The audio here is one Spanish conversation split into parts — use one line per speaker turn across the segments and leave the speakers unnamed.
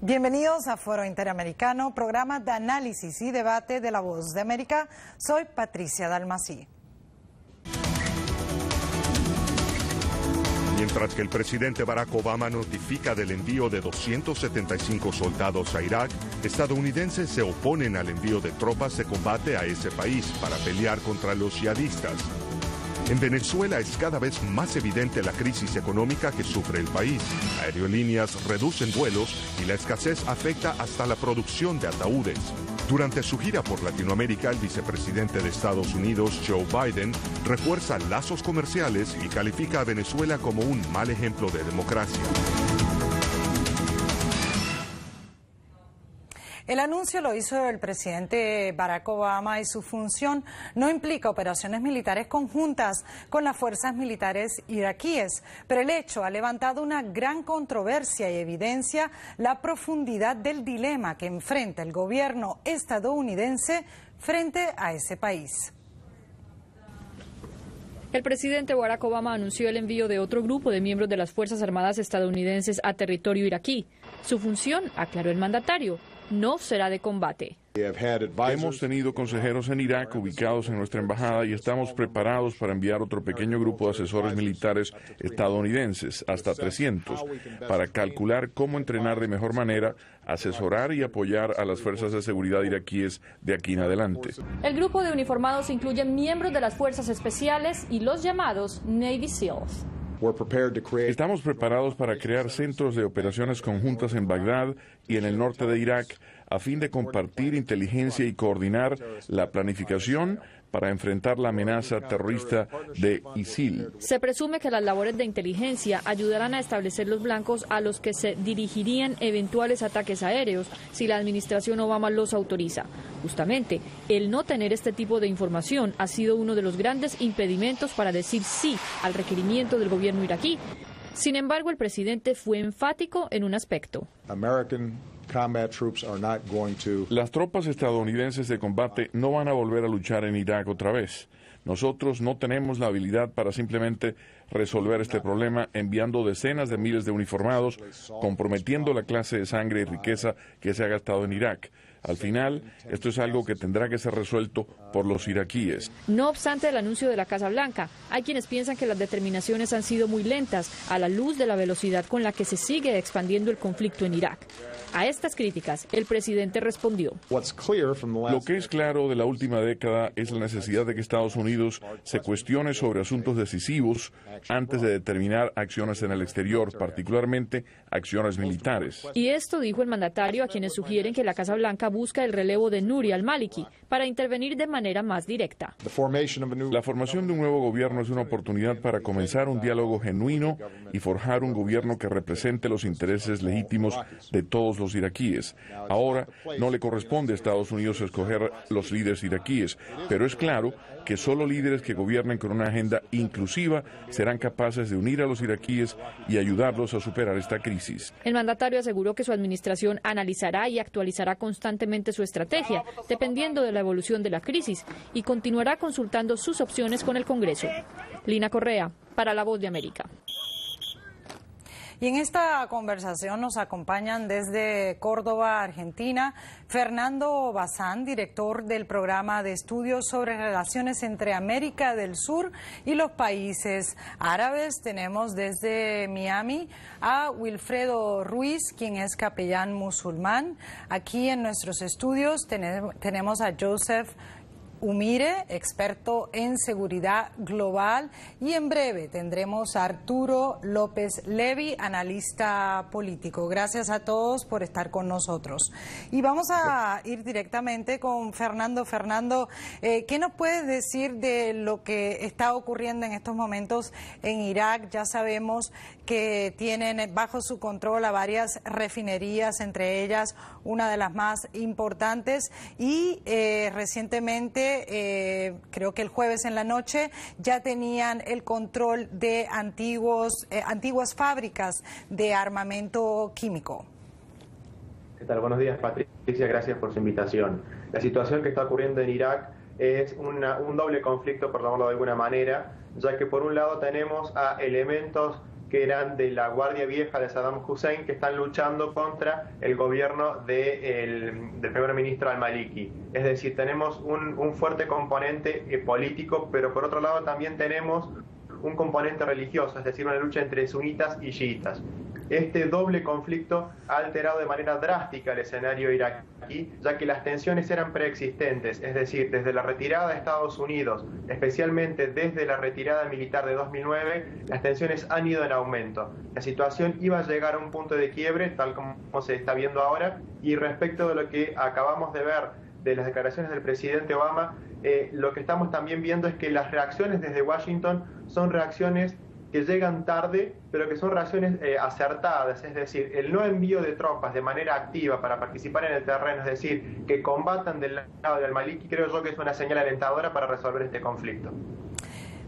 Bienvenidos a Foro Interamericano, programa de análisis y debate de La Voz de América. Soy Patricia Dalmací.
Mientras que el presidente Barack Obama notifica del envío de 275 soldados a Irak, estadounidenses se oponen al envío de tropas de combate a ese país para pelear contra los yihadistas. En Venezuela es cada vez más evidente la crisis económica que sufre el país. Aerolíneas reducen vuelos y la escasez afecta hasta la producción de ataúdes. Durante su gira por Latinoamérica, el vicepresidente de Estados Unidos, Joe Biden, refuerza lazos comerciales y califica a Venezuela como un mal ejemplo de democracia.
El anuncio lo hizo el presidente Barack Obama y su función no implica operaciones militares conjuntas con las fuerzas militares iraquíes, pero el hecho ha levantado una gran controversia y evidencia la profundidad del dilema que enfrenta el gobierno estadounidense frente a ese país.
El presidente Barack Obama anunció el envío de otro grupo de miembros de las Fuerzas Armadas estadounidenses a territorio iraquí. Su función, aclaró el mandatario, no será de combate.
Hemos tenido consejeros en Irak ubicados en nuestra embajada y estamos preparados para enviar otro pequeño grupo de asesores militares estadounidenses, hasta 300, para calcular cómo entrenar de mejor manera, asesorar y apoyar a las fuerzas de seguridad iraquíes de aquí en adelante.
El grupo de uniformados incluye miembros de las fuerzas especiales y los llamados Navy SEALs.
Estamos preparados para crear centros de operaciones conjuntas en Bagdad y en el norte de Irak a fin de compartir inteligencia y coordinar la planificación para enfrentar la amenaza terrorista de ISIL.
Se presume que las labores de inteligencia ayudarán a establecer los blancos a los que se dirigirían eventuales ataques aéreos si la administración Obama los autoriza. Justamente, el no tener este tipo de información ha sido uno de los grandes impedimentos para decir sí al requerimiento del gobierno iraquí. Sin embargo, el presidente fue enfático en un aspecto.
Las tropas estadounidenses de combate no van a volver a luchar en Irak otra vez. Nosotros no tenemos la habilidad para simplemente resolver este problema enviando decenas de miles de uniformados, comprometiendo la clase de sangre y riqueza que se ha gastado en Irak. Al final, esto es algo que tendrá que ser resuelto por los iraquíes.
No obstante el anuncio de la Casa Blanca, hay quienes piensan que las determinaciones han sido muy lentas a la luz de la velocidad con la que se sigue expandiendo el conflicto en Irak. A estas críticas, el presidente respondió.
Lo que es claro de la última década es la necesidad de que Estados Unidos se cuestione sobre asuntos decisivos antes de determinar acciones en el exterior, particularmente acciones militares.
Y esto dijo el mandatario a quienes sugieren que la Casa Blanca busca el relevo de Nouri al-Maliki para intervenir de manera más directa.
La formación de un nuevo gobierno es una oportunidad para comenzar un diálogo genuino y forjar un gobierno que represente los intereses legítimos de todos los iraquíes. Ahora no le corresponde a Estados Unidos escoger los líderes iraquíes, pero es claro que solo líderes que gobiernen con una agenda inclusiva serán capaces de unir a los iraquíes y ayudarlos a superar esta crisis.
El mandatario aseguró que su administración analizará y actualizará constantemente su estrategia, dependiendo de la evolución de la crisis, y continuará consultando sus opciones con el Congreso. Lina Correa, para La Voz de América.
Y en esta conversación nos acompañan desde Córdoba, Argentina, Fernando Bazán, director del programa de estudios sobre relaciones entre América del Sur y los países árabes. Tenemos desde Miami a Wilfredo Ruiz, quien es capellán musulmán. Aquí en nuestros estudios tenemos a Joseph Umire, experto en seguridad global, y en breve tendremos a Arturo López Levi, analista político. Gracias a todos por estar con nosotros. Y vamos a ir directamente con Fernando. Fernando, ¿qué nos puedes decir de lo que está ocurriendo en estos momentos en Irak? Ya sabemos que tienen bajo su control a varias refinerías, entre ellas una de las más importantes, y recientemente creo que el jueves en la noche ya tenían el control de antiguas fábricas de armamento químico.
¿Qué tal? Buenos días, Patricia. Gracias por su invitación. La situación que está ocurriendo en Irak es un doble conflicto, por llamarlo de alguna manera, ya que por un lado tenemos a elementos que eran de la Guardia Vieja de Saddam Hussein, que están luchando contra el gobierno del primer ministro al-Maliki. Es decir, tenemos un fuerte componente político, pero por otro lado también tenemos un componente religioso, es decir, una lucha entre sunitas y chiitas. Este doble conflicto ha alterado de manera drástica el escenario iraquí, ya que las tensiones eran preexistentes, es decir, desde la retirada de Estados Unidos, especialmente desde la retirada militar de 2009, las tensiones han ido en aumento. La situación iba a llegar a un punto de quiebre, tal como se está viendo ahora, y respecto de lo que acabamos de ver de las declaraciones del presidente Obama, lo que estamos también viendo es que las reacciones desde Washington son reacciones que llegan tarde, pero que son reacciones acertadas, es decir, el no envío de tropas de manera activa para participar en el terreno, es decir, que combatan del lado del Maliki, creo yo que es una señal alentadora para resolver este conflicto.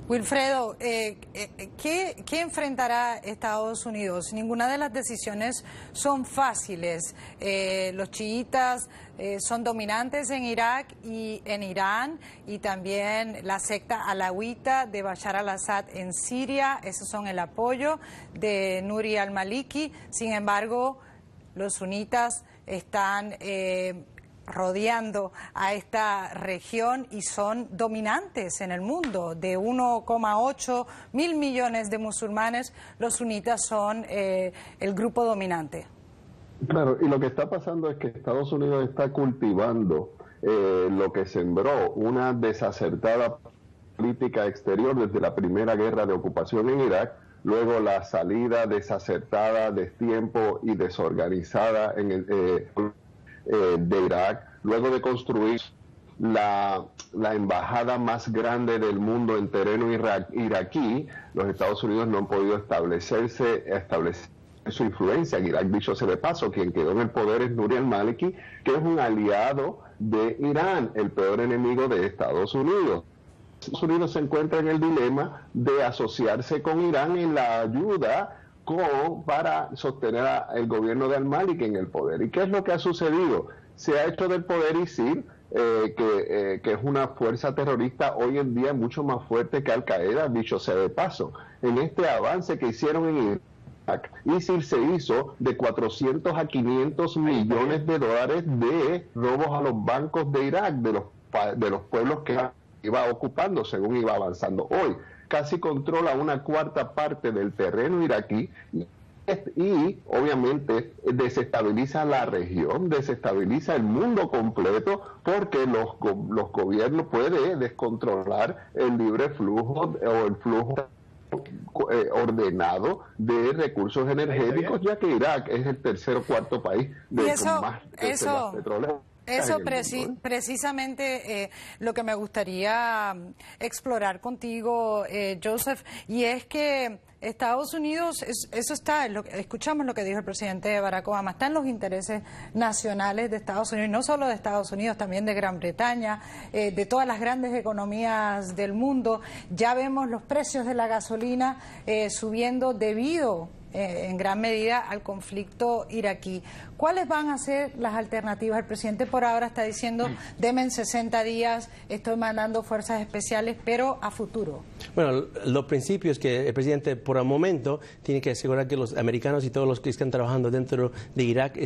Wilfredo, ¿qué enfrentará Estados Unidos? Ninguna de las decisiones son fáciles. Los chiitas son dominantes en Irak y en Irán, y también la secta alawita de Bashar al-Assad en Siria. Esos son el apoyo de Nuri al-Maliki. Sin embargo, los sunitas están rodeando a esta región y son dominantes en el mundo. De 1,8 mil millones de musulmanes, los sunitas son el grupo dominante.
Claro, y lo que está pasando es que Estados Unidos está cultivando lo que sembró, una desacertada política exterior desde la primera guerra de ocupación en Irak, luego la salida desacertada, destiempo y desorganizada de Irak, luego de construir la embajada más grande del mundo en terreno iraquí, los Estados Unidos no han podido establecer su influencia en Irak. Dicho sea de paso, quien quedó en el poder es Nuri al-Maliki, que es un aliado de Irán, el peor enemigo de Estados Unidos. Estados Unidos se encuentra en el dilema de asociarse con Irán en la ayuda para sostener al gobierno de al-Maliki en el poder. ¿Y qué es lo que ha sucedido? Se ha hecho del poder ISIL, que es una fuerza terrorista hoy en día mucho más fuerte que Al-Qaeda, dicho sea de paso. En este avance que hicieron en Irak, ISIL se hizo de 400 a 500 millones de dólares de robos a los bancos de Irak, de los pueblos que iba ocupando según iba avanzando. Hoy casi controla una cuarta parte del terreno iraquí y obviamente desestabiliza la región, desestabiliza el mundo completo, porque los gobiernos pueden descontrolar el libre flujo o el flujo ordenado de recursos energéticos, ya que Irak es el tercer o cuarto país con más petróleo.
Eso precisamente lo que me gustaría explorar contigo, Joseph, y es que Estados Unidos, eso está, escuchamos lo que dijo el presidente Barack Obama, está en los intereses nacionales de Estados Unidos, no solo de Estados Unidos, también de Gran Bretaña, de todas las grandes economías del mundo. Ya vemos los precios de la gasolina subiendo debido en gran medida al conflicto iraquí. ¿Cuáles van a ser las alternativas? El presidente por ahora está diciendo, denme en 60 días, estoy mandando fuerzas especiales, pero a futuro.
Bueno, lo principio es que el presidente por el momento tiene que asegurar que los americanos y todos los que están trabajando dentro de Irak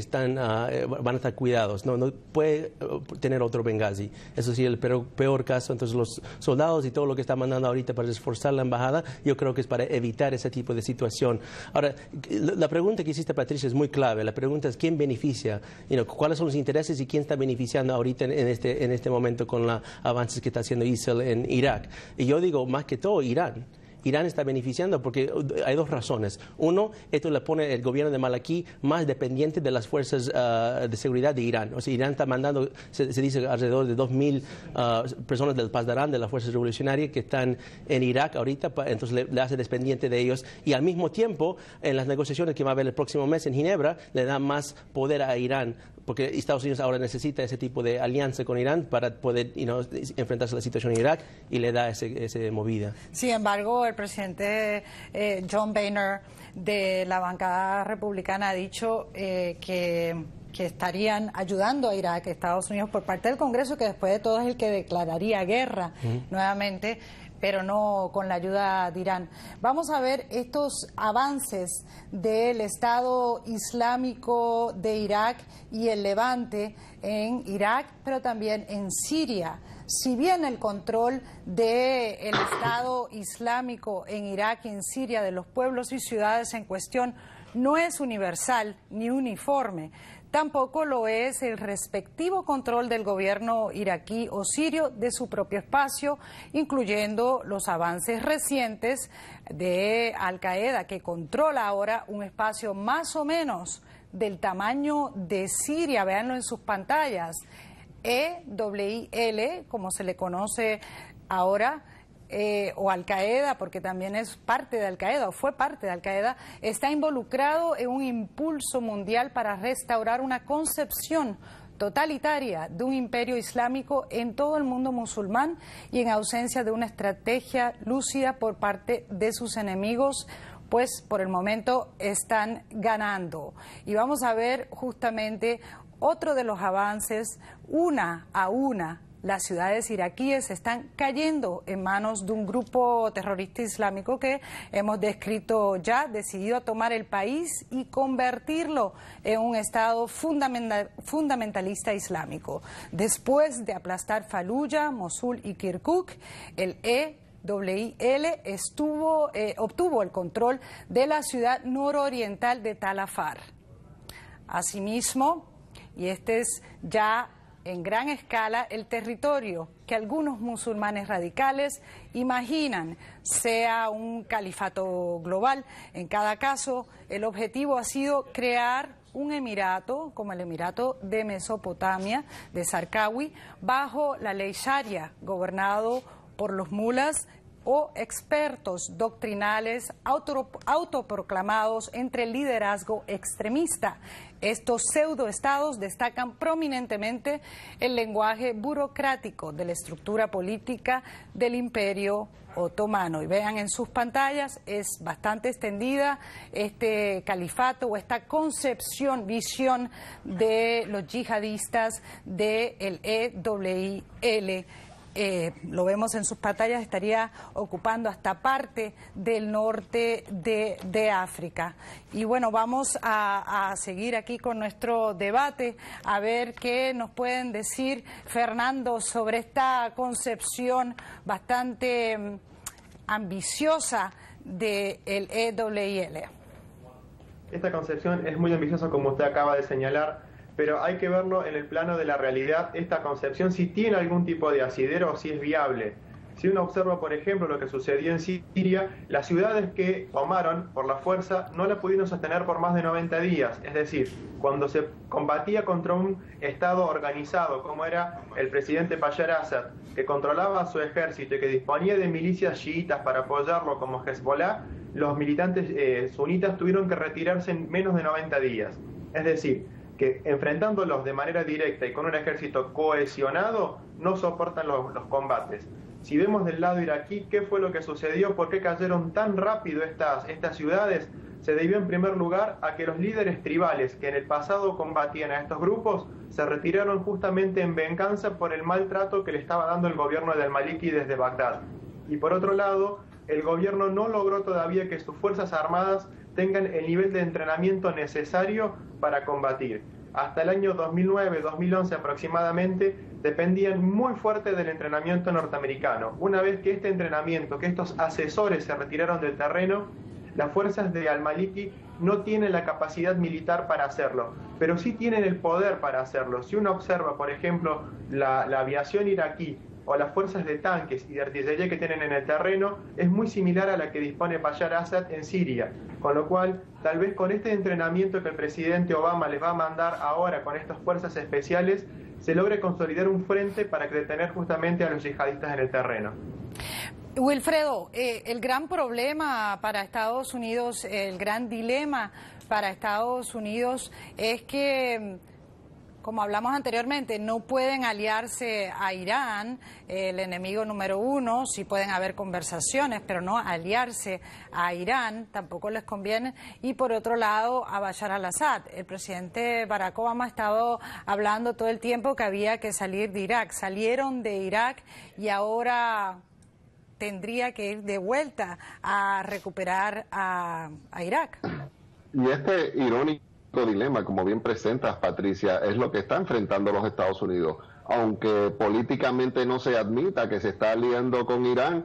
van a estar cuidados. No puede tener otro Benghazi. Eso sí, el peor caso. Entonces los soldados y todo lo que está mandando ahorita para esforzar la embajada, yo creo que es para evitar ese tipo de situación. Ahora, la pregunta que hiciste, Patricia, es muy clave. La pregunta es quién beneficia, cuáles son los intereses y quién está beneficiando ahorita en este momento con los avances que está haciendo ISIL en Irak. Y yo digo, más que todo, Irán. Irán está beneficiando porque hay dos razones. Uno, esto le pone el gobierno de Maliki más dependiente de las fuerzas de seguridad de Irán. O sea, Irán está mandando, se dice, alrededor de 2.000 personas del Pasdaran, de las fuerzas revolucionarias, que están en Irak ahorita, entonces le hace dependiente de ellos. Y al mismo tiempo, en las negociaciones que va a haber el próximo mes en Ginebra, le da más poder a Irán, porque Estados Unidos ahora necesita ese tipo de alianza con Irán para poder enfrentarse a la situación en Irak, y le da ese movida.
Sin embargo, el presidente John Boehner de la bancada republicana ha dicho que estarían ayudando a Irak, Estados Unidos, por parte del Congreso, que después de todo es el que declararía guerra nuevamente. pero no con la ayuda de Irán. Vamos a ver estos avances del Estado Islámico de Irak y el Levante en Irak, pero también en Siria. Si bien el control del Estado Islámico en Irak y en Siria, de los pueblos y ciudades en cuestión, no es universal ni uniforme, tampoco lo es el respectivo control del gobierno iraquí o sirio de su propio espacio, incluyendo los avances recientes de Al-Qaeda, que controla ahora un espacio más o menos del tamaño de Siria. Véanlo en sus pantallas. EWIL, como se le conoce ahora, o Al-Qaeda, porque también es parte de Al-Qaeda o fue parte de Al-Qaeda, está involucrado en un impulso mundial para restaurar una concepción totalitaria de un imperio islámico en todo el mundo musulmán y en ausencia de una estrategia lúcida por parte de sus enemigos, pues por el momento están ganando. Y vamos a ver justamente otro de los avances, una a una. Las ciudades iraquíes están cayendo en manos de un grupo terrorista islámico que hemos descrito ya, decidido a tomar el país y convertirlo en un estado fundamentalista islámico. Después de aplastar Faluya, Mosul y Kirkuk, el EWIL obtuvo el control de la ciudad nororiental de Tal Afar. Asimismo, y este es ya en gran escala, el territorio que algunos musulmanes radicales imaginan sea un califato global. En cada caso, el objetivo ha sido crear un emirato, como el Emirato de Mesopotamia, de Zarqawi, bajo la ley Sharia, gobernado por los mulas o expertos doctrinales autoproclamados entre el liderazgo extremista. Estos pseudoestados destacan prominentemente el lenguaje burocrático de la estructura política del Imperio Otomano. Y vean en sus pantallas, es bastante extendida este califato o esta concepción, visión de los yihadistas del EWIL. Lo vemos en sus pantallas, estaría ocupando hasta parte del norte de África. Y bueno, vamos a seguir aquí con nuestro debate, a ver qué nos pueden decir, Fernando, sobre esta concepción bastante ambiciosa del EWIL.
Esta concepción es muy ambiciosa, como usted acaba de señalar, pero hay que verlo en el plano de la realidad, esta concepción, si tiene algún tipo de asidero o si es viable. Si uno observa, por ejemplo, lo que sucedió en Siria, las ciudades que tomaron por la fuerza no la pudieron sostener por más de 90 días. Es decir, cuando se combatía contra un Estado organizado, como era el presidente Bashar Assad, que controlaba a su ejército y que disponía de milicias chiitas para apoyarlo como Hezbollah, los militantes sunitas tuvieron que retirarse en menos de 90 días. Es decir, que enfrentándolos de manera directa y con un ejército cohesionado, no soportan los combates. Si vemos del lado iraquí, ¿qué fue lo que sucedió? ¿Por qué cayeron tan rápido estas ciudades? Se debió en primer lugar a que los líderes tribales que en el pasado combatían a estos grupos se retiraron justamente en venganza por el maltrato que le estaba dando el gobierno de al-Maliki desde Bagdad. Y por otro lado, el gobierno no logró todavía que sus fuerzas armadas tengan el nivel de entrenamiento necesario para combatir. Hasta el año 2009-2011 aproximadamente dependían muy fuerte del entrenamiento norteamericano. Una vez que este entrenamiento, que estos asesores se retiraron del terreno, las fuerzas de al-Maliki no tienen la capacidad militar para hacerlo, pero sí tienen el poder para hacerlo. Si uno observa, por ejemplo, la aviación iraquí o las fuerzas de tanques y de artillería que tienen en el terreno, es muy similar a la que dispone Bashar Assad en Siria. Con lo cual, tal vez con este entrenamiento que el presidente Obama les va a mandar ahora con estas fuerzas especiales, se logre consolidar un frente para detener justamente a los yihadistas en el terreno.
Wilfredo, el gran problema para Estados Unidos, el gran dilema para Estados Unidos es que, como hablamos anteriormente, no pueden aliarse a Irán, el enemigo número uno. Sí pueden haber conversaciones, pero no aliarse a Irán, tampoco les conviene. Y por otro lado, a Bashar al-Assad. El presidente Barack Obama ha estado hablando todo el tiempo que había que salir de Irak. Salieron de Irak y ahora tendría que ir de vuelta a recuperar a Irak.
Y este irónico dilema, como bien presentas, Patricia, es lo que está enfrentando los Estados Unidos. Aunque políticamente no se admita que se está aliando con Irán,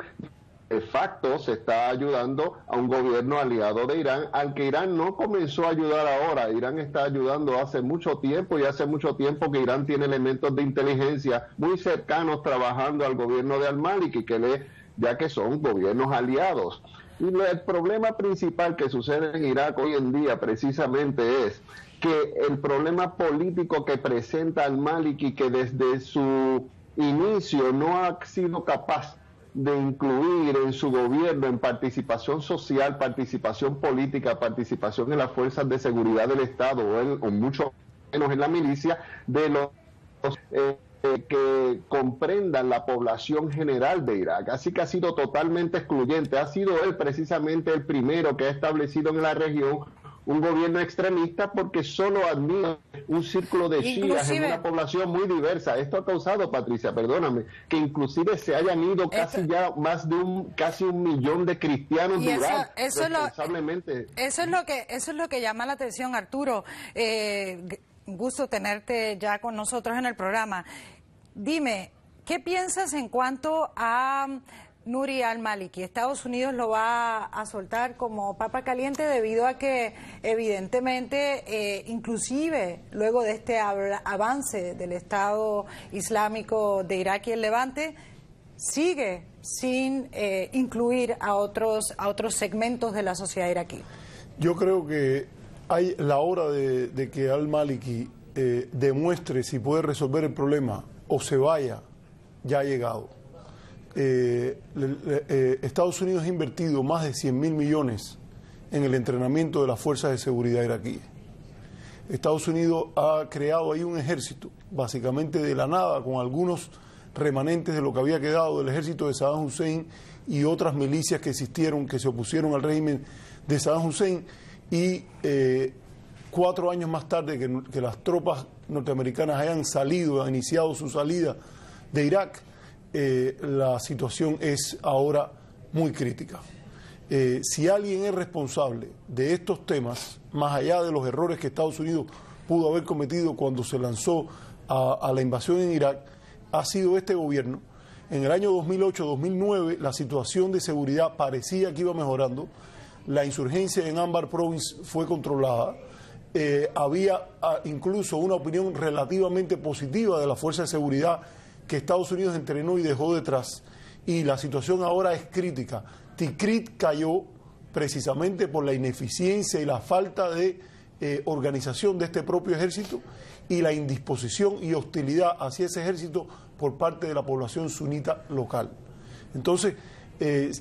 de facto se está ayudando a un gobierno aliado de Irán, al que Irán no comenzó a ayudar ahora. Irán está ayudando hace mucho tiempo, y hace mucho tiempo que Irán tiene elementos de inteligencia muy cercanos trabajando al gobierno de al-Maliki, ya que son gobiernos aliados. Y el problema principal que sucede en Irak hoy en día precisamente es que el problema político que presenta al-Maliki, que desde su inicio no ha sido capaz de incluir en su gobierno en participación social, participación política, participación en las fuerzas de seguridad del Estado o mucho menos en la milicia, de los que comprendan la población general de Irak. Así que ha sido totalmente excluyente. Ha sido él precisamente el primero que ha establecido en la región un gobierno extremista, porque solo admite un círculo de chiíes en una población muy diversa. Esto ha causado, Patricia, perdóname, que inclusive se hayan ido casi casi un millón de cristianos de Irak, responsablemente.
Eso es lo que llama la atención, Arturo. Gusto tenerte ya con nosotros en el programa. Dime, ¿qué piensas en cuanto a Nuri al-Maliki? Estados Unidos lo va a soltar como papa caliente debido a que evidentemente, inclusive luego de este avance del Estado Islámico de Irak y el Levante, sigue sin incluir a otros segmentos de la sociedad iraquí.
Yo creo que hay la hora de que al-Maliki demuestre si puede resolver el problema o se vaya, ya ha llegado. Estados Unidos ha invertido más de 100.000 millones en el entrenamiento de las fuerzas de seguridad iraquíes. Estados Unidos ha creado ahí un ejército, básicamente de la nada, con algunos remanentes de lo que había quedado del ejército de Saddam Hussein y otras milicias que existieron, que se opusieron al régimen de Saddam Hussein, y 4 años más tarde que las tropas norteamericanas hayan salido, han iniciado su salida de Irak, la situación es ahora muy crítica. Si alguien es responsable de estos temas, más allá de los errores que Estados Unidos pudo haber cometido cuando se lanzó a la invasión en Irak, ha sido este gobierno. En el año 2008-2009 la situación de seguridad parecía que iba mejorando, la insurgencia en Anbar Province fue controlada, había incluso una opinión relativamente positiva de la fuerza de seguridad que Estados Unidos entrenó y dejó detrás, y la situación ahora es crítica. Tikrit cayó precisamente por la ineficiencia y la falta de organización de este propio ejército y la indisposición y hostilidad hacia ese ejército por parte de la población sunita local. Entonces,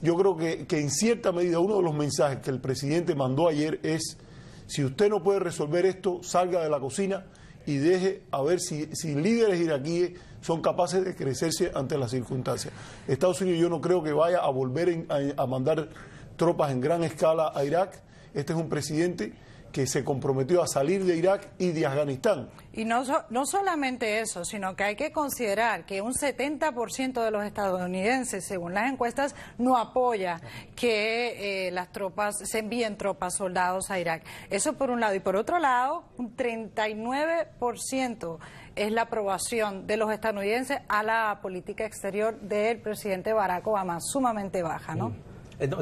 yo creo que en cierta medida uno de los mensajes que el presidente mandó ayer es: si usted no puede resolver esto, salga de la cocina y deje a ver si líderes iraquíes son capaces de crecerse ante las circunstancias. Estados Unidos yo no creo que vaya a volver a mandar tropas en gran escala a Irak. Este es un presidente que se comprometió a salir de Irak y de Afganistán.
Y no solamente eso, sino que hay que considerar que un 70% de los estadounidenses, según las encuestas, no apoya que las tropas se envíen soldados a Irak. Eso por un lado. Y por otro lado, un 39% es la aprobación de los estadounidenses a la política exterior del presidente Barack Obama, sumamente baja, ¿no?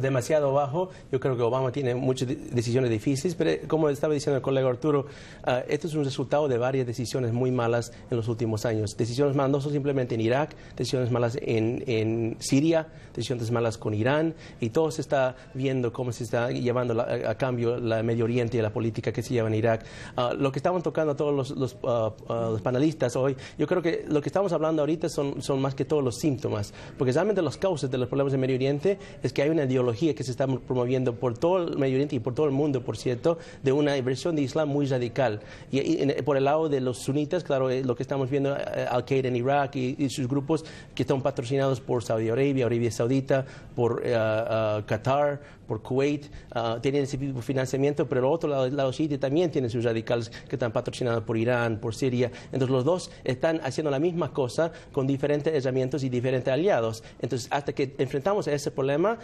Demasiado bajo. Yo creo que Obama tiene muchas decisiones difíciles, pero como estaba diciendo el colega Arturo, esto es un resultado de varias decisiones muy malas en los últimos años. Decisiones malas no son simplemente en Irak, decisiones malas en Siria, decisiones malas con Irán, y todo se está viendo cómo se está llevando a cambio el Medio Oriente y la política que se lleva en Irak. Lo que estaban tocando todos los panelistas hoy, yo creo que lo que estamos hablando ahorita son más que todos los síntomas, porque realmente las causas de los problemas en Medio Oriente es que hay una ideología que se está promoviendo por todo el Medio Oriente y por todo el mundo, por cierto, de una versión de Islam muy radical. Y por el lado de los sunitas, claro, lo que estamos viendo, Al-Qaeda en Irak y sus grupos que están patrocinados por Saudi Arabia, Arabia Saudita, por Qatar, por Kuwait, tienen ese tipo de financiamiento, pero el otro lado chiita también tiene sus radicales que están patrocinados por Irán, por Siria. Entonces los dos están haciendo la misma cosa con diferentes herramientas y diferentes aliados. Entonces hasta que enfrentamos a ese problema,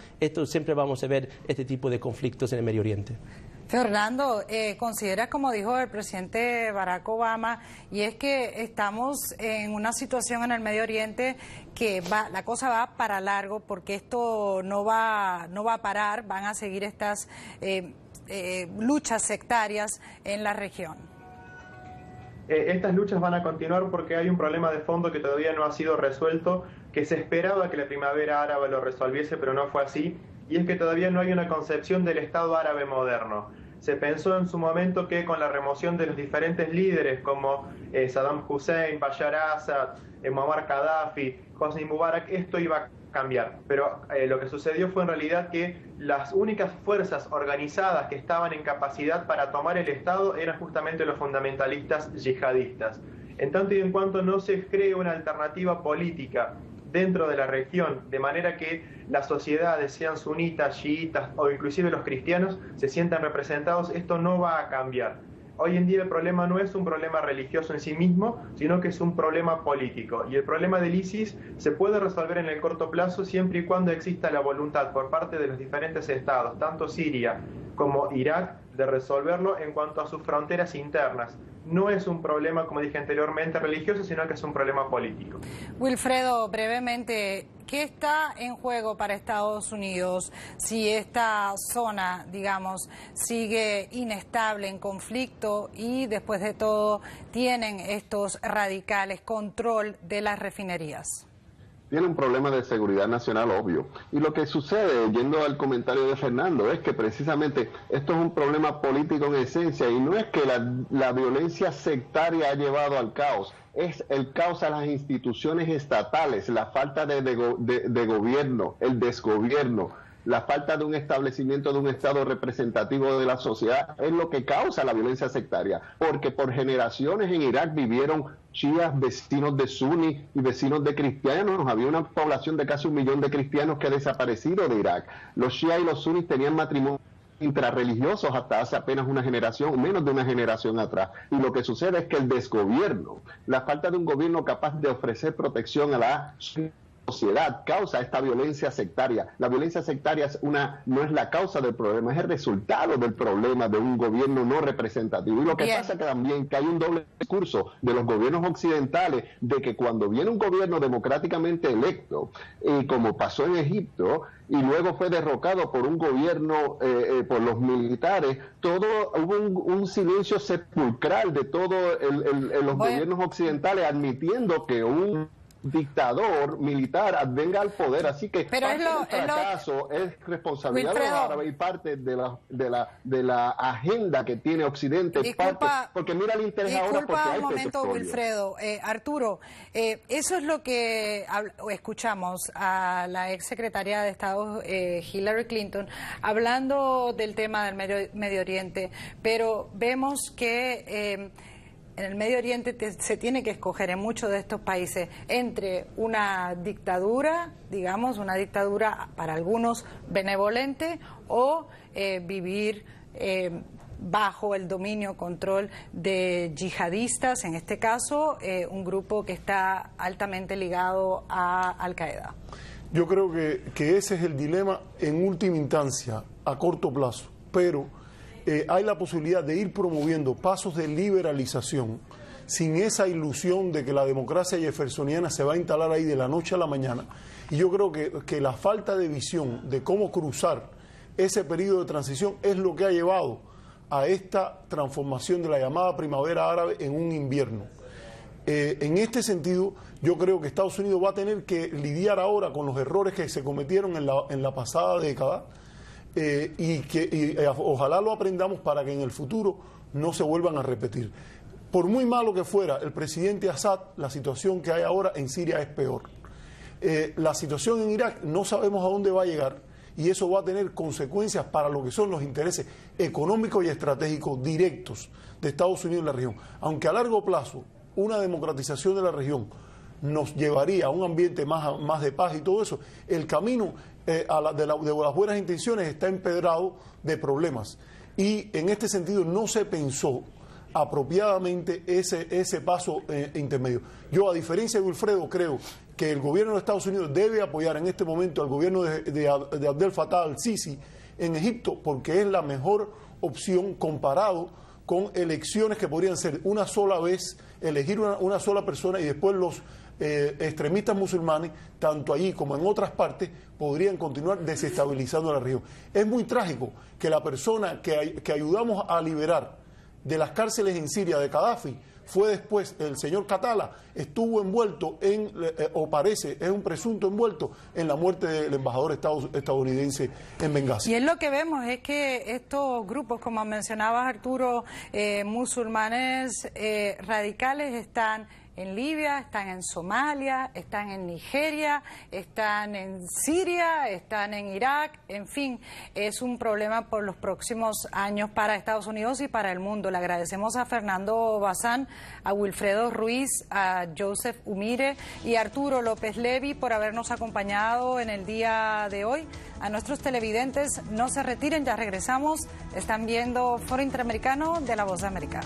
siempre vamos a ver este tipo de conflictos en el Medio Oriente.
Fernando, considera, como dijo el presidente Barack Obama, y es que estamos en una situación en el Medio Oriente que la cosa va para largo, porque esto no va a parar, van a seguir estas luchas sectarias en la región.
Estas luchas van a continuar porque hay un problema de fondo que todavía no ha sido resuelto, que se esperaba que la primavera árabe lo resolviese, pero no fue así. Y es que todavía no hay una concepción del Estado árabe moderno. Se pensó en su momento que con la remoción de los diferentes líderes como Saddam Hussein, Bashar Assad, Muammar Gaddafi, Hosni Mubarak, esto iba a cambiar. Pero lo que sucedió fue en realidad que las únicas fuerzas organizadas que estaban en capacidad para tomar el Estado eran justamente los fundamentalistas yihadistas. En tanto y en cuanto no se cree una alternativa política dentro de la región, de manera que las sociedades, sean sunitas, chiitas o inclusive los cristianos, se sientan representados, esto no va a cambiar. Hoy en día el problema no es un problema religioso en sí mismo, sino que es un problema político. Y el problema del ISIS se puede resolver en el corto plazo siempre y cuando exista la voluntad por parte de los diferentes estados, tanto Siria como Irak, de resolverlo en cuanto a sus fronteras internas. No es un problema, como dije anteriormente, religioso, sino que es un problema político.
Wilfredo, brevemente, ¿qué está en juego para Estados Unidos si esta zona, digamos, sigue inestable, en conflicto y después de todo tienen estos radicales control de las refinerías?
Tiene un problema de seguridad nacional obvio. Y lo que sucede, yendo al comentario de Fernando, es que precisamente esto es un problema político en esencia y no es que la violencia sectaria ha llevado al caos, es el caos a las instituciones estatales, la falta de gobierno, el desgobierno, la falta de un establecimiento de un Estado representativo de la sociedad es lo que causa la violencia sectaria, porque por generaciones en Irak vivieron chiíes, vecinos de suní y vecinos de cristianos. Había una población de casi 1 millón de cristianos que ha desaparecido de Irak. Los chiíes y los suníes tenían matrimonios intrarreligiosos hasta hace apenas una generación, menos de una generación atrás. Y lo que sucede es que el desgobierno, la falta de un gobierno capaz de ofrecer protección a la sociedad causa esta violencia sectaria. La violencia sectaria no es la causa del problema, es el resultado del problema de un gobierno no representativo. Y lo que pasa que también que hay un doble discurso de los gobiernos occidentales de que cuando viene un gobierno democráticamente electo, como pasó en Egipto, y luego fue derrocado por un gobierno, por los militares, hubo un silencio sepulcral de todos los gobiernos occidentales admitiendo que un dictador militar venga al poder, así que
pero
parte del fracaso es responsabilidad de los árabes y parte de la agenda que tiene Occidente, porque mira el interés ahora porque hay
un momento,
petróleo.
Wilfredo, Arturo, eso es lo que escuchamos a la ex secretaria de Estado Hillary Clinton hablando del tema del Medio Oriente, pero vemos que en el Medio Oriente se tiene que escoger en muchos de estos países entre una dictadura, digamos, una dictadura para algunos benevolente, o vivir bajo el dominio, control de yihadistas, en este caso un grupo que está altamente ligado a Al-Qaeda.
Yo creo que ese es el dilema en última instancia, a corto plazo, pero hay la posibilidad de ir promoviendo pasos de liberalización sin esa ilusión de que la democracia jeffersoniana se va a instalar ahí de la noche a la mañana. Y yo creo que la falta de visión de cómo cruzar ese periodo de transición es lo que ha llevado a esta transformación de la llamada primavera árabe en un invierno. En este sentido, yo creo que Estados Unidos va a tener que lidiar ahora con los errores que se cometieron en la pasada década, ojalá lo aprendamos para que en el futuro no se vuelvan a repetir. Por muy malo que fuera el presidente Assad, la situación que hay ahora en Siria es peor. La situación en Irak no sabemos a dónde va a llegar y eso va a tener consecuencias para lo que son los intereses económicos y estratégicos directos de Estados Unidos en la región. Aunque a largo plazo una democratización de la región nos llevaría a un ambiente más de paz y todo eso. El camino de las buenas intenciones está empedrado de problemas. Y en este sentido no se pensó apropiadamente ese paso intermedio. Yo, a diferencia de Wilfredo, creo que el gobierno de Estados Unidos debe apoyar en este momento al gobierno de Abdel Fattah al-Sisi en Egipto, porque es la mejor opción comparado con elecciones que podrían ser una sola vez, elegir una sola persona, y después los extremistas musulmanes, tanto allí como en otras partes, podrían continuar desestabilizando la región. Es muy trágico que la persona que ayudamos a liberar de las cárceles en Siria de Gaddafi fue después, el señor Katala, estuvo envuelto o parece, es un presunto envuelto en la muerte del embajador estadounidense en Benghazi.
Y es lo que vemos, es que estos grupos, como mencionabas Arturo, musulmanes radicales están en Libia, están en Somalia, están en Nigeria, están en Siria, están en Irak, en fin, es un problema por los próximos años para Estados Unidos y para el mundo. Le agradecemos a Fernando Bazán, a Wilfredo Ruiz, a Joseph Umire y a Arturo López Levi por habernos acompañado en el día de hoy. A nuestros televidentes, no se retiren, ya regresamos. Están viendo Foro Interamericano de La Voz de América.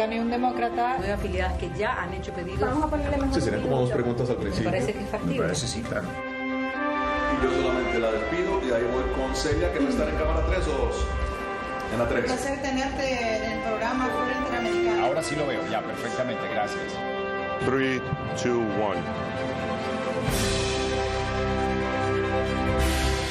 Y un demócrata, hay afiliadas que ya han hecho pedidos.
Vamos a ponerle mejor.
Sí, serían como dos preguntas al principio.
¿Me parece que es factible?
Me parece, sí, claro. Y yo solamente la despido y ahí voy con Celia, que va a estar en cámara 3 o 2. En la 3.
Un placer tenerte en el programa Foro Interamericano.
Ahora sí lo veo, ya, perfectamente, gracias.
3, 2, 1.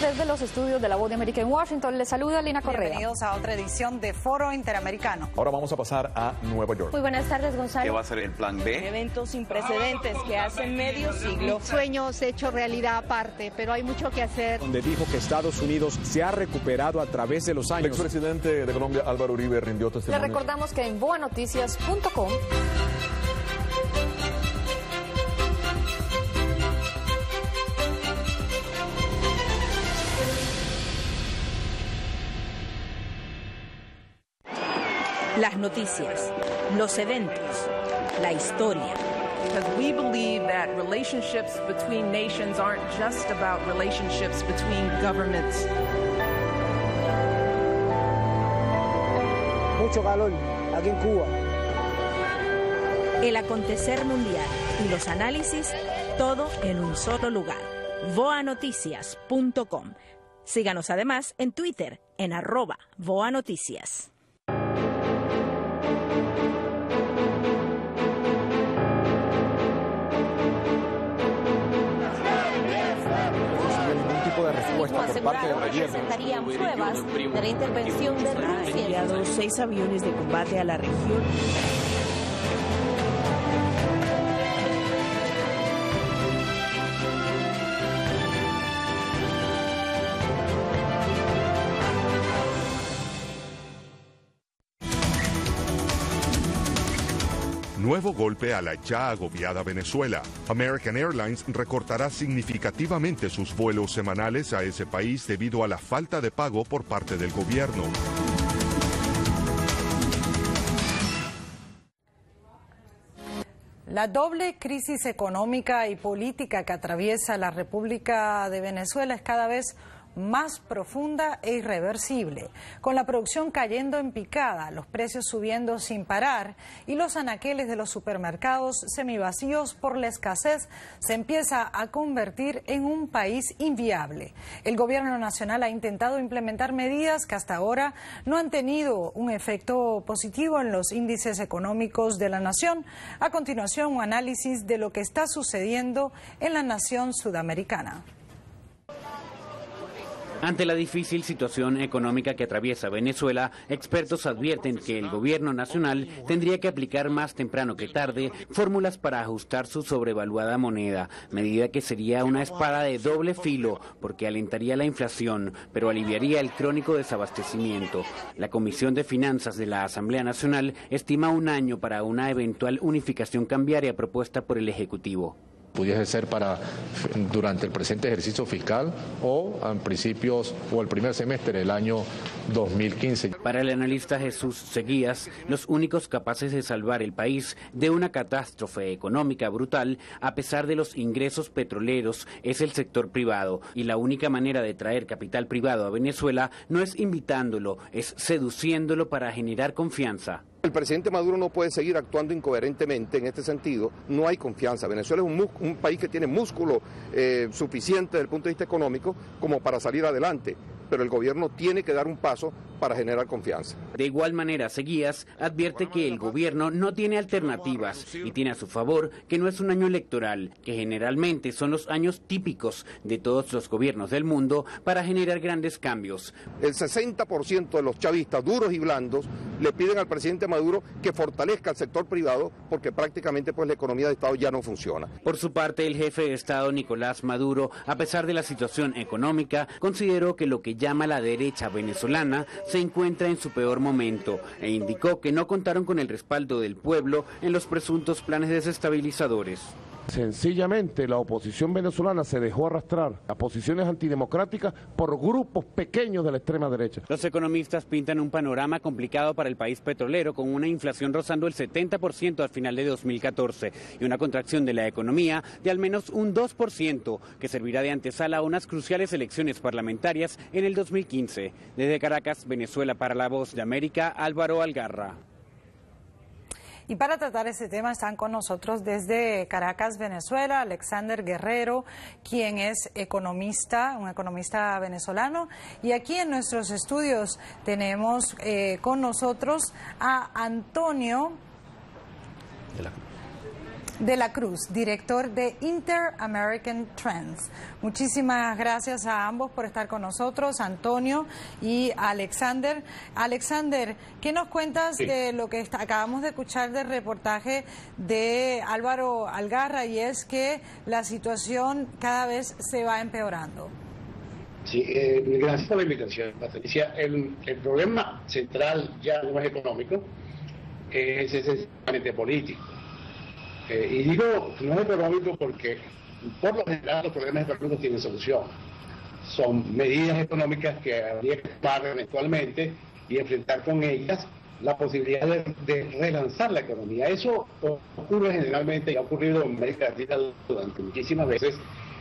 Desde los estudios de La Voz de América en Washington, les saluda Lina Correa.
Bienvenidos a otra edición de Foro Interamericano.
Ahora vamos a pasar a Nueva York.
Muy buenas tardes, Gonzalo.
¿Qué va a ser el plan B?
Eventos sin precedentes que hace medio siglo.
Sueños hecho realidad aparte, pero hay mucho que hacer.
Donde dijo que Estados Unidos se ha recuperado a través de los años.
El expresidente de Colombia, Álvaro Uribe, rindió testimonio.
Les recordamos que en voanoticias.com
las noticias, los eventos, la historia.
Because we believe that relationships between nations aren't just about relationships between governments.
Mucho calor aquí en Cuba.
El acontecer mundial y los análisis, todo en un solo lugar. voanoticias.com. Síganos además en Twitter en @voanoticias.
De respuesta por parte del gobierno.
Presentarían pruebas de la intervención de Rusia.
Enviado 6 aviones de combate a la región.
Nuevo golpe a la ya agobiada Venezuela. American Airlines recortará significativamente sus vuelos semanales a ese país debido a la falta de pago por parte del gobierno.
La doble crisis económica y política que atraviesa la República de Venezuela es cada vez más profunda e irreversible, con la producción cayendo en picada, los precios subiendo sin parar y los anaqueles de los supermercados semivacíos por la escasez, se empieza a convertir en un país inviable. El gobierno nacional ha intentado implementar medidas que hasta ahora no han tenido un efecto positivo en los índices económicos de la nación. A continuación, un análisis de lo que está sucediendo en la nación sudamericana.
Ante la difícil situación económica que atraviesa Venezuela, expertos advierten que el gobierno nacional tendría que aplicar más temprano que tarde fórmulas para ajustar su sobrevaluada moneda, medida que sería una espada de doble filo porque alentaría la inflación, pero aliviaría el crónico desabastecimiento. La Comisión de Finanzas de la Asamblea Nacional estima un año para una eventual unificación cambiaria propuesta por el Ejecutivo.
Pudiese ser durante el presente ejercicio fiscal o en principios o el primer semestre del año 2015.
Para el analista Jesús Seguías, los únicos capaces de salvar el país de una catástrofe económica brutal, a pesar de los ingresos petroleros, es el sector privado. Y la única manera de traer capital privado a Venezuela no es invitándolo, es seduciéndolo para generar confianza.
El presidente Maduro no puede seguir actuando incoherentemente en este sentido. No hay confianza. Venezuela es un país que tiene músculo suficiente desde el punto de vista económico como para salir adelante, pero el gobierno tiene que dar un paso para generar confianza.
De igual manera, Seguías advierte que el gobierno no tiene alternativas y tiene a su favor que no es un año electoral, que generalmente son los años típicos de todos los gobiernos del mundo para generar grandes cambios.
El 60% de los chavistas duros y blandos le piden al presidente Maduro que fortalezca el sector privado porque prácticamente pues la economía de Estado ya no funciona.
Por su parte, el jefe de Estado Nicolás Maduro, a pesar de la situación económica, consideró que lo que llama la derecha venezolana se encuentra en su peor momento e indicó que no contaron con el respaldo del pueblo en los presuntos planes desestabilizadores.
Sencillamente la oposición venezolana se dejó arrastrar a posiciones antidemocráticas por grupos pequeños de la extrema derecha.
Los economistas pintan un panorama complicado para el país petrolero, con una inflación rozando el 70% al final de 2014 y una contracción de la economía de al menos un 2%, que servirá de antesala a unas cruciales elecciones parlamentarias en el 2015. Desde Caracas, Venezuela, para La Voz de América, Álvaro Algarra.
Y para tratar este tema están con nosotros desde Caracas, Venezuela, Alexander Guerrero, quien es economista, un economista venezolano. Y aquí en nuestros estudios tenemos con nosotros a Antonio de la Cruz, director de Inter-American Trends. Muchísimas gracias a ambos por estar con nosotros, Antonio y Alexander. Alexander, ¿qué nos cuentas de lo que acabamos de escuchar del reportaje de Álvaro Algarra, y es que la situación cada vez se va empeorando?
Sí, gracias por la invitación, Patricia. El problema central ya no es económico, es esencialmente político. Y digo, no es económico porque por lo general los problemas económicos tienen solución. Son medidas económicas que habría que tomar eventualmente y enfrentar con ellas la posibilidad de relanzar la economía. Eso ocurre generalmente y ha ocurrido en América Latina durante muchísimas veces.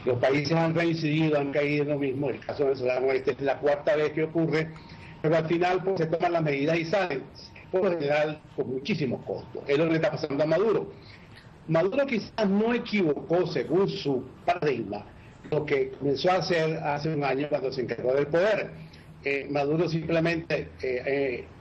Los países han reincidido, han caído en lo mismo. El caso venezolano, esta es la cuarta vez que ocurre, pero al final pues, se toman las medidas y salen, por lo general con muchísimos costos. Es lo que le está pasando a Maduro. Maduro quizás no equivocó según su paradigma lo que comenzó a hacer hace un año cuando se encargó del poder. Maduro simplemente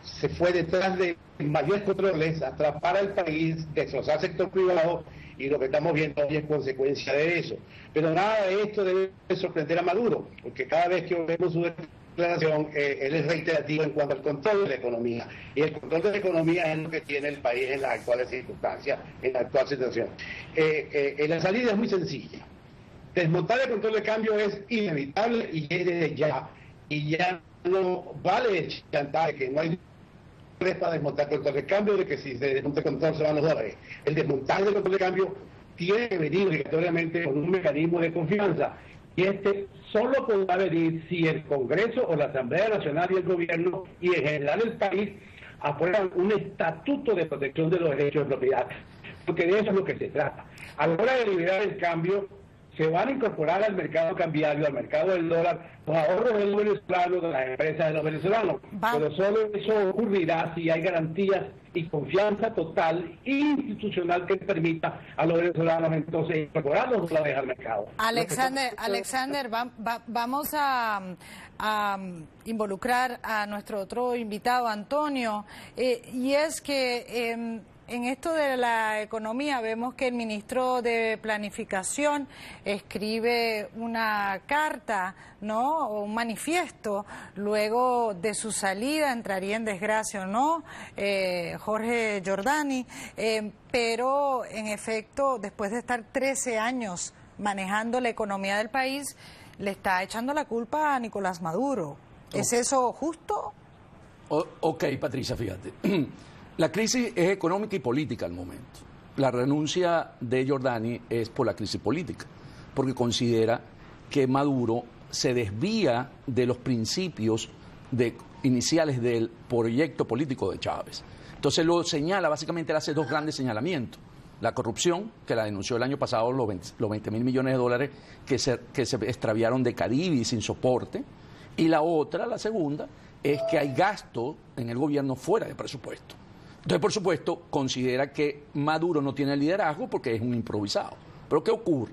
se fue detrás de mayores controles, atrapar al país, destrozar el sector privado, y lo que estamos viendo hoy es consecuencia de eso. Pero nada de esto debe sorprender a Maduro, porque cada vez que vemos su declaración, él es reiterativo en cuanto al control de la economía, y el control de la economía es lo que tiene el país en las actuales circunstancias, en la actual situación. La salida es muy sencilla. Desmontar el control de cambio es inevitable y es desde ya, y ya no vale el chantaje, que no hay para desmontar el control de cambio, de que si se desmonta el control se van los dólares. El desmontaje del control de cambio tiene que venir obligatoriamente con un mecanismo de confianza, y este solo podrá venir si el Congreso o la Asamblea Nacional y el Gobierno y en general el país aprueban un estatuto de protección de los derechos de propiedad. porque de eso es lo que se trata. A la hora de liberar el cambio, se van a incorporar al mercado cambiario, al mercado del dólar, los ahorros de los venezolanos, de las empresas de los venezolanos. Pero solo eso ocurrirá si hay garantías y confianza total e institucional que permita a los venezolanos entonces incorporarlos otra vez al mercado.
Alexander, vamos a involucrar a nuestro otro invitado, Antonio, y es que en esto de la economía vemos que el ministro de Planificación escribe una carta, ¿no?, o un manifiesto, luego de su salida, entraría en desgracia o no, Jorge Giordani, pero en efecto, después de estar 13 años manejando la economía del país, le está echando la culpa a Nicolás Maduro. ¿Es eso justo?
Ok, Patricia, fíjate. La crisis es económica y política al momento. La renuncia de Giordani es por la crisis política, porque considera que Maduro se desvía de los principios iniciales del proyecto político de Chávez. Entonces lo señala, básicamente él hace dos grandes señalamientos. La corrupción, que la denunció el año pasado, los 20 mil millones de dólares que se extraviaron de Caribe y sin soporte. Y la otra, la segunda, es que hay gasto en el gobierno fuera de presupuesto. Entonces, por supuesto, considera que Maduro no tiene liderazgo porque es un improvisado. Pero ¿qué ocurre?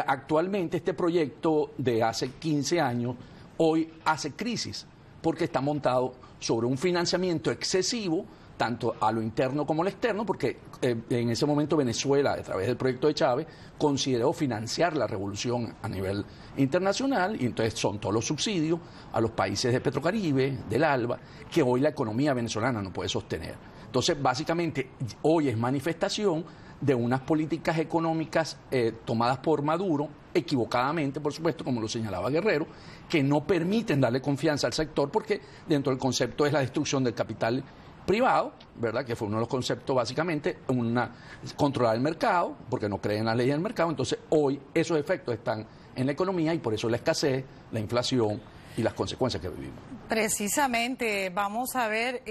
Actualmente este proyecto de hace 15 años hoy hace crisis porque está montado sobre un financiamiento excesivo tanto a lo interno como a lo externo, porque en ese momento Venezuela, a través del proyecto de Chávez, consideró financiar la revolución a nivel internacional, y entonces son todos los subsidios a los países de Petrocaribe, del ALBA, que hoy la economía venezolana no puede sostener. Entonces, básicamente, hoy es manifestación de unas políticas económicas tomadas por Maduro, equivocadamente, por supuesto, como lo señalaba Guerrero, que no permiten darle confianza al sector, porque dentro del concepto es la destrucción del capital privado, ¿verdad?, que fue uno de los conceptos básicamente, controlar el mercado, porque no creen en las leyes del mercado. Entonces hoy esos efectos están en la economía y por eso la escasez, la inflación y las consecuencias que vivimos.
Precisamente, vamos a ver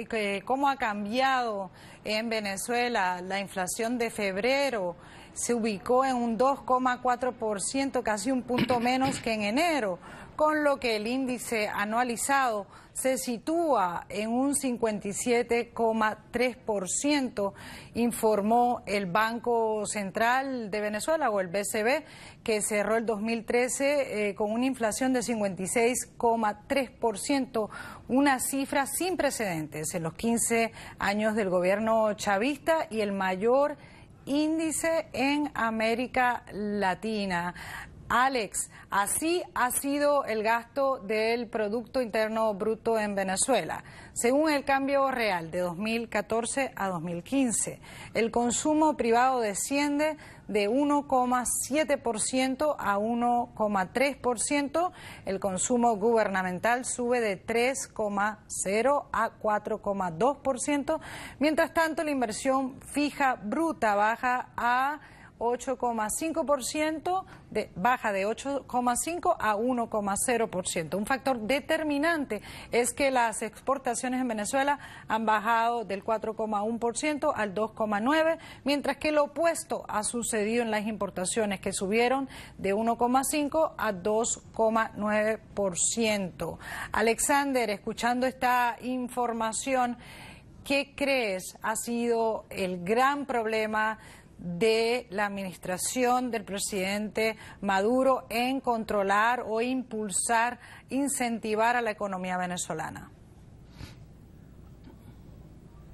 cómo ha cambiado en Venezuela la inflación de febrero. Se ubicó en un 2,4%, casi un punto menos que en enero, con lo que el índice anualizado se sitúa en un 57,3%, informó el Banco Central de Venezuela, o el BCB, que cerró el 2013 con una inflación de 56,3%, una cifra sin precedentes en los 15 años del gobierno chavista y el mayor índice en América Latina. Alex, así ha sido el gasto del Producto Interno Bruto en Venezuela. Según el cambio real de 2014 a 2015, el consumo privado desciende de 1,7% a 1,3%, el consumo gubernamental sube de 3,0% a 4,2%, mientras tanto la inversión fija bruta baja a 8,5%, baja de 8,5% a 1,0%. Un factor determinante es que las exportaciones en Venezuela han bajado del 4,1% al 2,9%, mientras que lo opuesto ha sucedido en las importaciones, que subieron de 1,5% a 2,9%. Alexander, escuchando esta información, ¿qué crees ha sido el gran problema de la administración del presidente Maduro en controlar o impulsar, incentivar a la economía venezolana?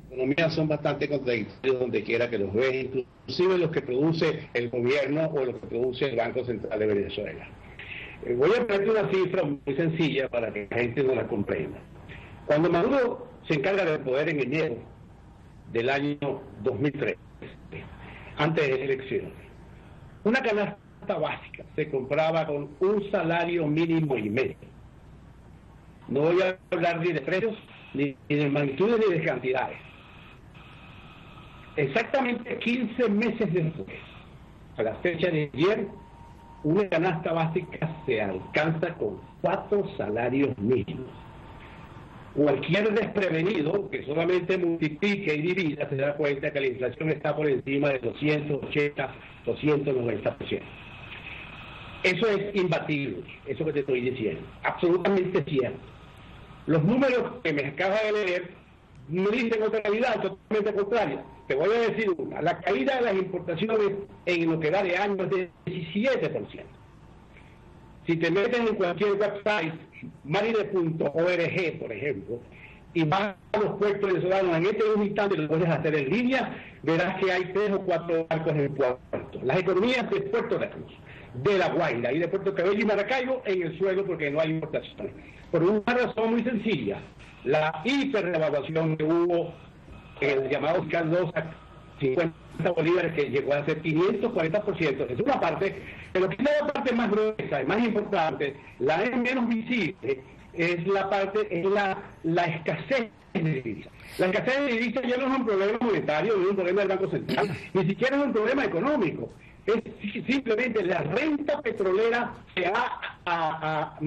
Las economías son bastante contradictorias donde quiera que los veas, inclusive los que produce el gobierno o los que produce el Banco Central de Venezuela. Voy a ponerte una cifra muy sencilla para que la gente no la comprenda. Cuando Maduro se encarga del poder en enero del año 2003, antes de la elección, una canasta básica se compraba con un salario mínimo y medio. No voy a hablar ni de precios, ni de magnitudes, ni de cantidades. Exactamente 15 meses después, a la fecha de ayer, una canasta básica se alcanza con 4 salarios mínimos. Cualquier desprevenido que solamente multiplique y divida se da cuenta que la inflación está por encima de 280, 290%. Eso es imbatible, eso que te estoy diciendo, absolutamente cierto. Los números que me acabas de leer me dicen otra realidad totalmente contraria. Te voy a decir una, la caída de las importaciones en lo que va de año es de 17%. Si te metes en cualquier website, marine.org, por ejemplo, y vas a los puertos venezolanos en este instante, lo puedes hacer en línea, verás que hay 3 o 4 barcos en puerto. Las economías de Puerto La Cruz, de La Guaira y de Puerto Cabello y Maracaibo en el suelo porque no hay importaciones. Por una razón muy sencilla, la hiperrevaluación que hubo en el llamado fiscal 2 a 50 bolívares, que llegó a ser 540%, es una parte, pero que es la parte más gruesa y más importante, la es menos visible, es la parte, es la escasez de divisas. La escasez de divisas ya no es un problema monetario, no es un problema del Banco Central, ni siquiera es un problema económico. Es simplemente la renta petrolera se ha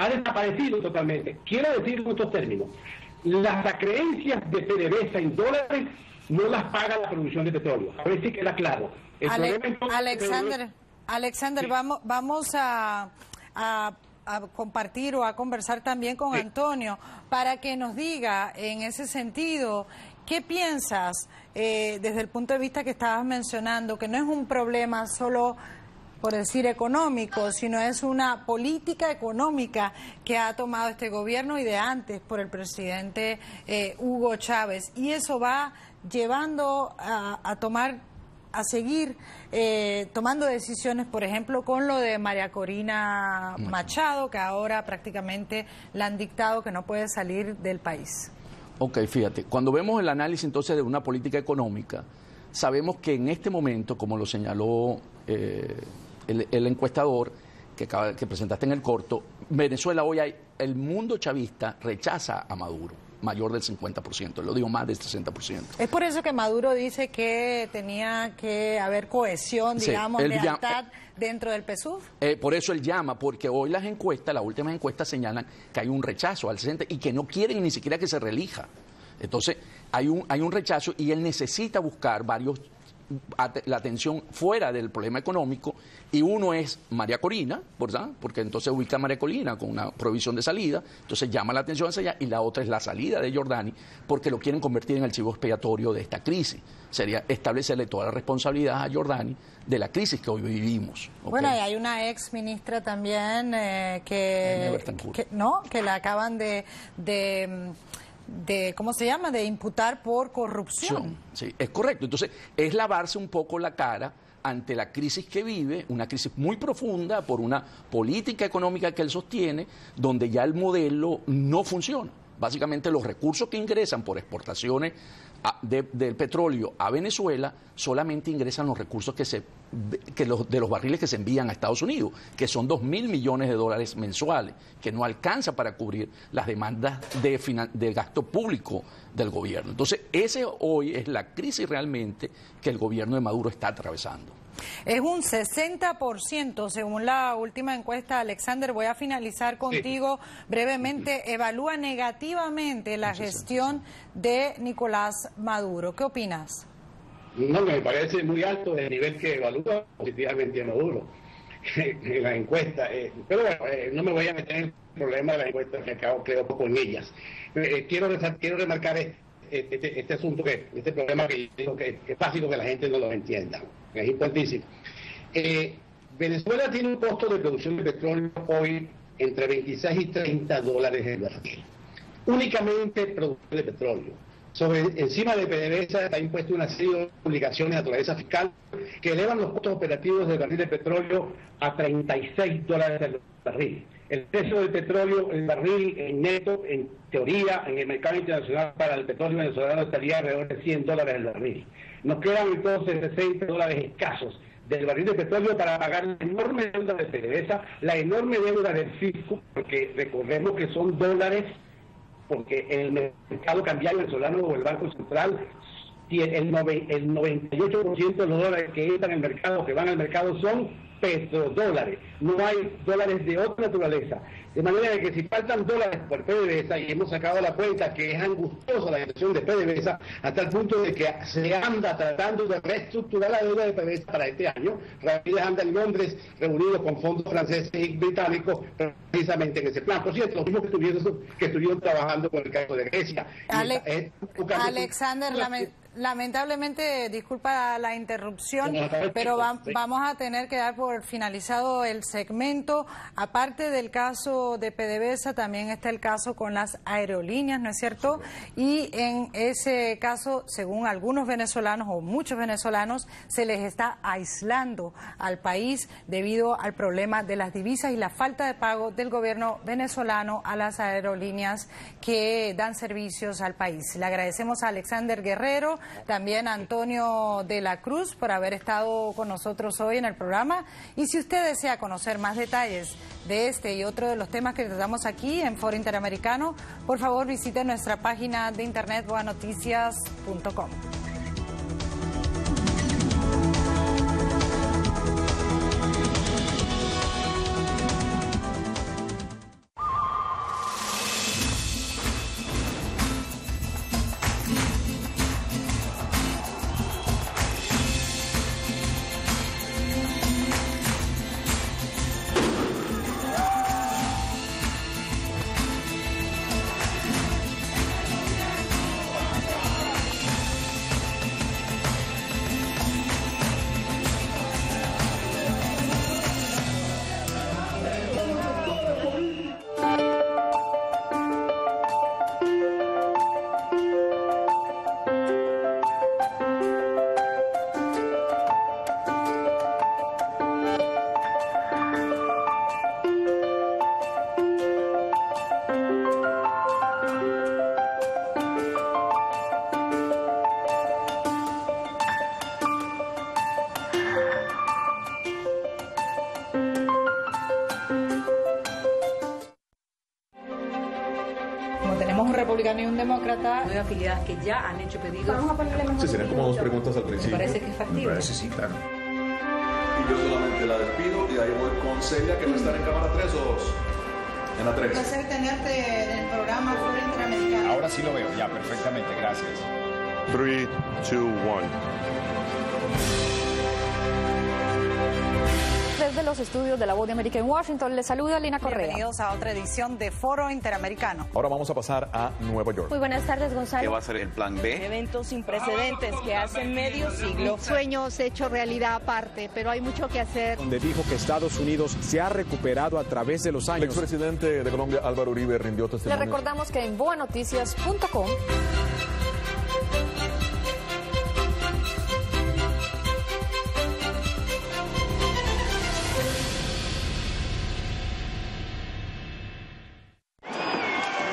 desaparecido totalmente. Quiero decir en otros términos, las acreencias de PDVSA en dólares no las paga la producción de petróleo. A ver si queda claro.
Alexander, sí. Vamos a compartir o a conversar también con Antonio para que nos diga en ese sentido qué piensas desde el punto de vista que estabas mencionando, que no es un problema solo por decir económico, sino es una política económica que ha tomado este gobierno y de antes por el presidente Hugo Chávez, y eso va llevando a seguir tomando decisiones, por ejemplo, con lo de María Corina Machado, que ahora prácticamente le han dictado que no puede salir del país.
Ok, fíjate, cuando vemos el análisis entonces de una política económica, sabemos que en este momento, como lo señaló el encuestador que presentaste en el corto, Venezuela hoy el mundo chavista rechaza a Maduro, mayor del 50%, lo digo más del 60%.
Es por eso que Maduro dice que tenía que haber cohesión, digamos, lealtad dentro del PSUV.
Por eso él llama, porque hoy las últimas encuestas señalan que hay un rechazo al 60% y que no quieren ni siquiera que se reelija. Entonces, hay un rechazo y él necesita buscar la atención fuera del problema económico, y uno es María Corina, ¿verdad? Porque entonces ubica a María Corina con una prohibición de salida, entonces llama la atención hacia allá, y la otra es la salida de Jordani, porque lo quieren convertir en el chivo expiatorio de esta crisis. Sería establecerle toda la responsabilidad a Jordani de la crisis que hoy vivimos. ¿Okay?
Bueno, y hay una ex ministra también que la acaban de ¿cómo se llama?, de imputar por corrupción.
Sí, es correcto. Entonces, es lavarse un poco la cara ante la crisis que vive, una crisis muy profunda por una política económica que él sostiene, donde ya el modelo no funciona. Básicamente, los recursos que ingresan por exportaciones del petróleo a Venezuela solamente ingresan los recursos de los barriles que se envían a Estados Unidos, que son $2.000 millones mensuales, que no alcanza para cubrir las demandas de gasto público del gobierno. Entonces, ese hoy es la crisis realmente que el gobierno de Maduro está atravesando.
Es un 60% según la última encuesta. Alexander, voy a finalizar contigo brevemente. Evalúa negativamente la gestión de Nicolás Maduro. ¿Qué opinas?
No, me parece muy alto el nivel que evalúa positivamente a Maduro en la encuesta. Pero bueno, no me voy a meter en el problema de la encuesta, que creo poco en ellas. Quiero remarcar este asunto, este problema que digo que es básico que la gente no lo entienda. Es importantísimo. Venezuela tiene un costo de producción de petróleo hoy entre 26 y 30 dólares el barril. Únicamente producción de petróleo. Encima de PDVSA está impuesto una serie de obligaciones de naturaleza fiscal que elevan los costos operativos del barril de petróleo a 36 dólares el barril. El precio del petróleo, el barril en neto, en teoría, en el mercado internacional para el petróleo venezolano estaría alrededor de 100 dólares el barril. Nos quedan entonces 60 dólares escasos del barril de petróleo para pagar la enorme deuda de PDVSA, la enorme deuda del fisco, porque recordemos que son dólares, porque el mercado cambiario venezolano o el Banco Central, el 98% de los dólares que entran al mercado, que van al mercado, son petrodólares, no hay dólares de otra naturaleza. De manera que si faltan dólares por PDVSA, y hemos sacado la cuenta que es angustiosa la situación de PDVSA, hasta el punto de que se anda tratando de reestructurar la deuda de PDVSA para este año. Ramírez anda en Londres reunido con fondos franceses y británicos precisamente en ese plan. Por cierto, los mismos que estuvieron trabajando con el caso de Grecia.
Alexander, lamentablemente, disculpa la interrupción, pero vamos a tener que dar por finalizado el segmento. Aparte del caso de PDVSA, también está el caso con las aerolíneas, ¿no es cierto? Y en ese caso, según algunos venezolanos o muchos venezolanos, se les está aislando al país debido al problema de las divisas y la falta de pago del gobierno venezolano a las aerolíneas que dan servicios al país. Le agradecemos a Alexander Guerrero, también a Antonio de la Cruz por haber estado con nosotros hoy en el programa. Y si usted desea conocer más detalles de este y otro de los temas que tratamos aquí en Foro Interamericano, por favor visite nuestra página de internet voanoticias.com.
Republicano y un demócrata, dos afiliadas que ya han hecho pedidos.
Vamos a ponerle mejor. Sí, serían como dos preguntas al principio.
¿Me parece que es factible?
Me parece, sí, claro. Y yo solamente la despido y de ahí voy con Celia, que va a estar en cámara 3 o 2. En la 3.
Un placer tenerte en el programa Foro Interamericano.
Ahora sí lo veo, ya, perfectamente, gracias.
3, 2, 1.
Desde los estudios de La Voz de América en Washington, les saluda Lina Correa.
Bienvenidos a otra edición de Foro Interamericano.
Ahora vamos a pasar a Nueva York.
Muy buenas tardes, Gonzalo.
¿Qué va a ser el plan B?
Eventos sin precedentes que hace medio siglo.
Sueños hecho realidad aparte, pero hay mucho que hacer.
Donde dijo que Estados Unidos se ha recuperado a través de los años.
El expresidente de Colombia, Álvaro Uribe, rindió testimonio.
Le recordamos que en voanoticias.com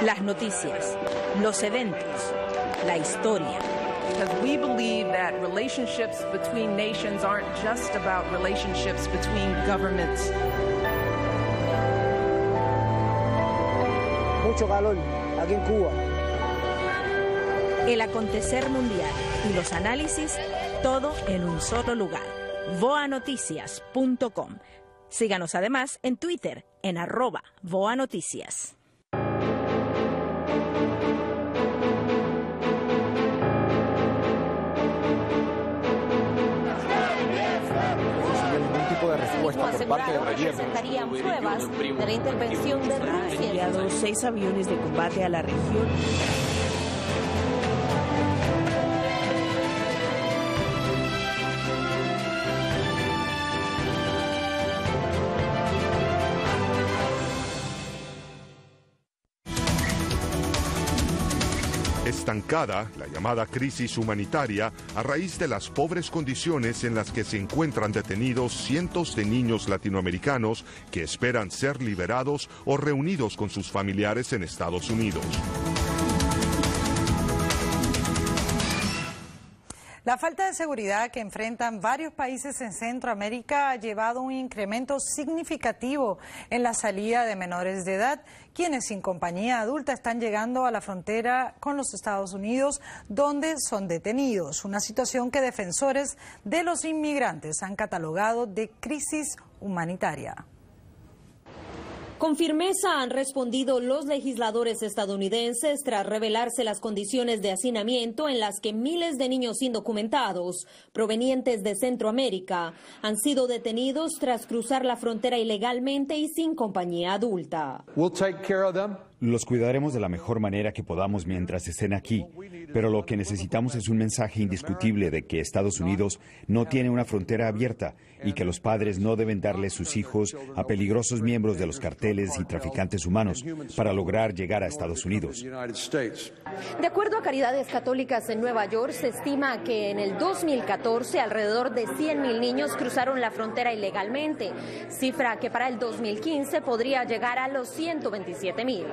las noticias, los eventos, la historia.
Because we believe that relationships between nations aren't just about relationships between governments.
Mucho calor aquí en Cuba.
El acontecer mundial y los análisis, todo en un solo lugar. voanoticias.com. Síganos además en Twitter en @voanoticias.
De respuesta por parte del gobierno.
Presentarían pruebas de la intervención de Rusia.
Enviado 6 aviones de combate a la región.
Estancada, la llamada crisis humanitaria, a raíz de las pobres condiciones en las que se encuentran detenidos cientos de niños latinoamericanos que esperan ser liberados o reunidos con sus familiares en Estados Unidos.
La falta de seguridad que enfrentan varios países en Centroamérica ha llevado a un incremento significativo en la salida de menores de edad, quienes sin compañía adulta están llegando a la frontera con los Estados Unidos, donde son detenidos. Una situación que defensores de los inmigrantes han catalogado de crisis humanitaria.
Con firmeza han respondido los legisladores estadounidenses tras revelarse las condiciones de hacinamiento en las que miles de niños indocumentados provenientes de Centroamérica han sido detenidos tras cruzar la frontera ilegalmente y sin compañía adulta.
Los cuidaremos de la mejor manera que podamos mientras estén aquí, pero lo que necesitamos es un mensaje indiscutible de que Estados Unidos no tiene una frontera abierta y que los padres no deben darle sus hijos a peligrosos miembros de los carteles y traficantes humanos para lograr llegar a Estados Unidos.
De acuerdo a Caridades Católicas en Nueva York, se estima que en el 2014 alrededor de 100,000 niños cruzaron la frontera ilegalmente, cifra que para el 2015 podría llegar a los 127,000.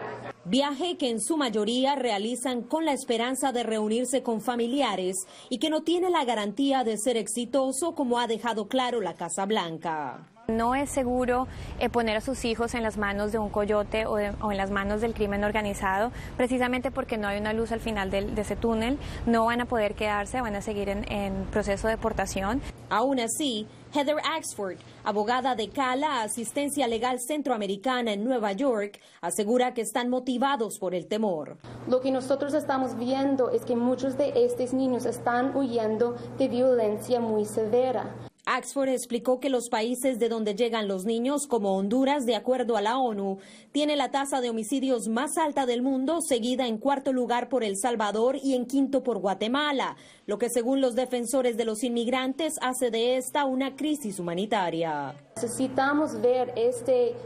Viaje que en su mayoría realizan con la esperanza de reunirse con familiares y que no tiene la garantía de ser exitoso, como ha dejado claro la Casa Blanca.
No es seguro poner a sus hijos en las manos de un coyote o en las manos del crimen organizado, precisamente porque no hay una luz al final de ese túnel. No van a poder quedarse, van a seguir en proceso de deportación.
Aún así, Heather Axford, abogada de CALA, Asistencia Legal Centroamericana en Nueva York, asegura que están motivados por el temor.
Lo que nosotros estamos viendo es que muchos de estos niños están huyendo de violencia muy severa.
Axford explicó que los países de donde llegan los niños, como Honduras, de acuerdo a la ONU, tiene la tasa de homicidios más alta del mundo, seguida en cuarto lugar por El Salvador y en quinto por Guatemala, lo que según los defensores de los inmigrantes hace de esta una crisis humanitaria.
Necesitamos ver este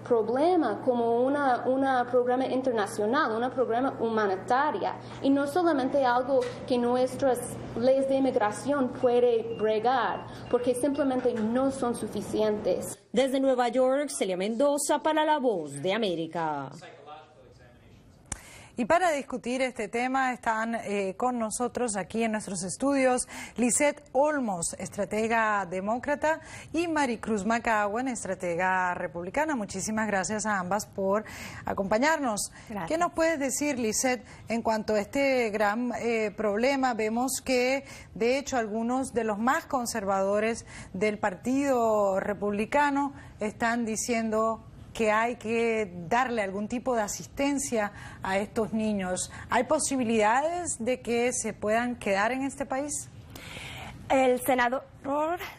problema como un programa internacional, un programa humanitario y no solamente algo que nuestras leyes de inmigración puede bregar, porque simplemente no son suficientes.
Desde Nueva York, Celia Mendoza para La Voz de América.
Y para discutir este tema están con nosotros aquí en nuestros estudios Lisette Olmos, estratega demócrata, y Maricruz Macauguen, estratega republicana. Muchísimas gracias a ambas por acompañarnos. Gracias. ¿Qué nos puedes decir, Lisette, en cuanto a este gran problema? Vemos que, de hecho, algunos de los más conservadores del Partido Republicano están diciendo que hay que darle algún tipo de asistencia a estos niños. ¿Hay posibilidades de que se puedan quedar en este país?
El senador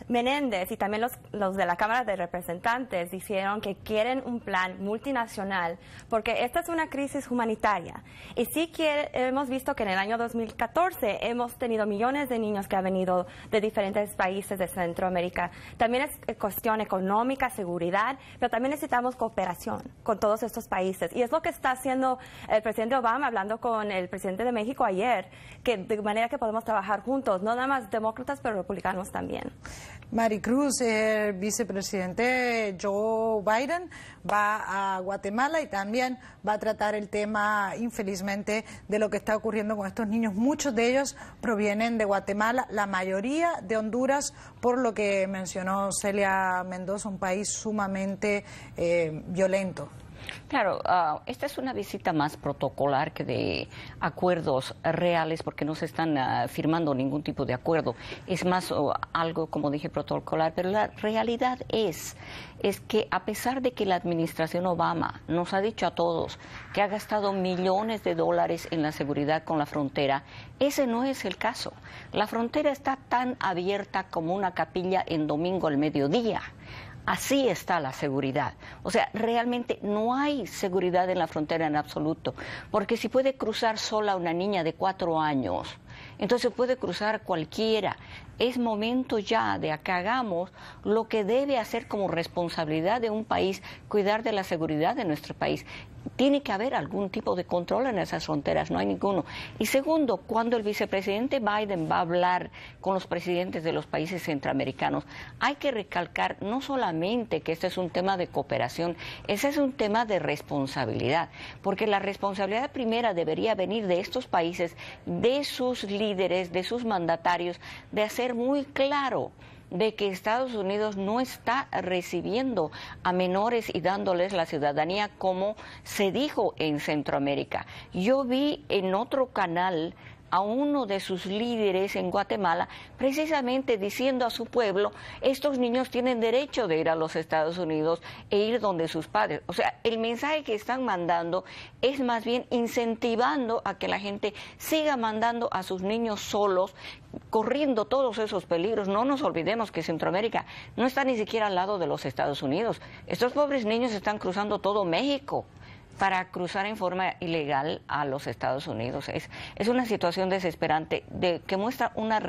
Menéndez y también los de la Cámara de Representantes dijeron que quieren un plan multinacional porque esta es una crisis humanitaria. Y sí que hemos visto que en el año 2014 hemos tenido millones de niños que han venido de diferentes países de Centroamérica. También es cuestión económica, seguridad, pero también necesitamos cooperación con todos estos países. Y es lo que está haciendo el presidente Obama, hablando con el presidente de México ayer, que de manera que podemos trabajar juntos, no nada más demócratas, pero republicanos también.
Maricruz, el vicepresidente Joe Biden va a Guatemala y también va a tratar el tema, infelizmente, de lo que está ocurriendo con estos niños. Muchos de ellos provienen de Guatemala, la mayoría de Honduras, por lo que mencionó Celia Mendoza, un país sumamente violento.
Claro, esta es una visita más protocolar que de acuerdos reales, porque no se están firmando ningún tipo de acuerdo. Es más algo, como dije, protocolar, pero la realidad es que a pesar de que la administración Obama nos ha dicho a todos que ha gastado millones de dólares en la seguridad con la frontera, ese no es el caso. La frontera está tan abierta como una capilla en domingo al mediodía. Así está la seguridad. O sea, realmente no hay seguridad en la frontera en absoluto, porque si puede cruzar sola una niña de 4 años, entonces puede cruzar cualquiera. Es momento ya de que hagamos lo que debe hacer como responsabilidad de un país, cuidar de la seguridad de nuestro país. Tiene que haber algún tipo de control en esas fronteras, no hay ninguno. Y segundo, cuando el vicepresidente Biden va a hablar con los presidentes de los países centroamericanos, hay que recalcar no solamente que este es un tema de cooperación, ese es un tema de responsabilidad, porque la responsabilidad primera debería venir de estos países, de sus líderes, de sus mandatarios, de hacer muy claro de que Estados Unidos no está recibiendo a menores y dándoles la ciudadanía como se dijo en Centroamérica. Yo vi en otro canal a uno de sus líderes en Guatemala, precisamente diciendo a su pueblo, estos niños tienen derecho de ir a los Estados Unidos e ir donde sus padres. O sea, el mensaje que están mandando es más bien incentivando a que la gente siga mandando a sus niños solos, corriendo todos esos peligros. No nos olvidemos que Centroamérica no está ni siquiera al lado de los Estados Unidos. Estos pobres niños están cruzando todo México para cruzar en forma ilegal a los Estados Unidos. Es una situación desesperante que muestra una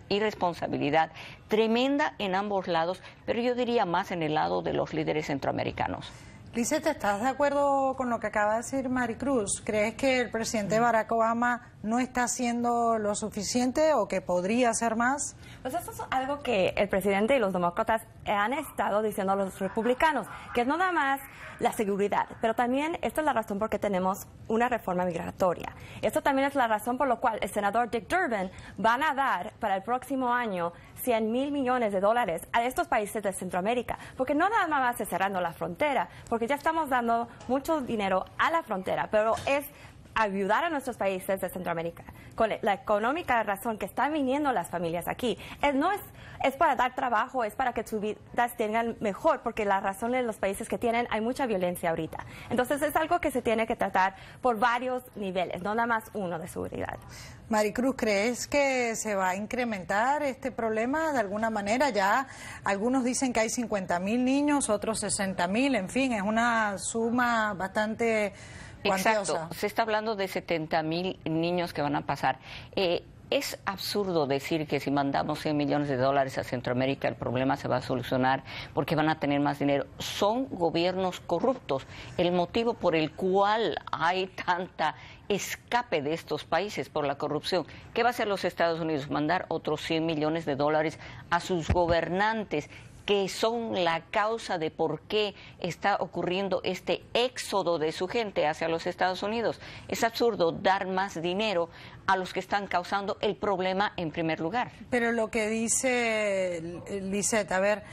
irresponsabilidad tremenda en ambos lados, pero yo diría más en el lado de los líderes centroamericanos.
Lisette, ¿estás de acuerdo con lo que acaba de decir Maricruz? ¿Crees que el presidente Barack Obama no está haciendo lo suficiente o que podría hacer más?
Pues eso es algo que el presidente y los demócratas han estado diciendo a los republicanos, que es no nada más la seguridad, pero también esta es la razón por qué tenemos una reforma migratoria. Esto también es la razón por la cual el senador Dick Durbin van a dar para el próximo año $100,000 millones a estos países de Centroamérica, porque no nada más es cerrando la frontera, porque ya estamos dando mucho dinero a la frontera, pero es ayudar a nuestros países de Centroamérica. Con la económica razón que están viniendo las familias aquí, es para dar trabajo, es para que sus vidas tengan mejor, porque la razón en los países que tienen hay mucha violencia ahorita. Entonces es algo que se tiene que tratar por varios niveles, no nada más uno de seguridad.
Maricruz, ¿crees que se va a incrementar este problema de alguna manera? Ya algunos dicen que hay 50,000 niños, otros 60,000, en fin, es una suma bastante cuantiosa.
Exacto, se está hablando de 70,000 niños que van a pasar. Es absurdo decir que si mandamos $100 millones a Centroamérica el problema se va a solucionar porque van a tener más dinero. Son gobiernos corruptos. El motivo por el cual hay tanta escape de estos países por la corrupción. ¿Qué va a hacer los Estados Unidos? Mandar otros $100 millones a sus gobernantes, que son la causa de por qué está ocurriendo este éxodo de su gente hacia los Estados Unidos. Es absurdo dar más dinero a los que están causando el problema en primer lugar.
Pero lo que dice Lisette, a ver,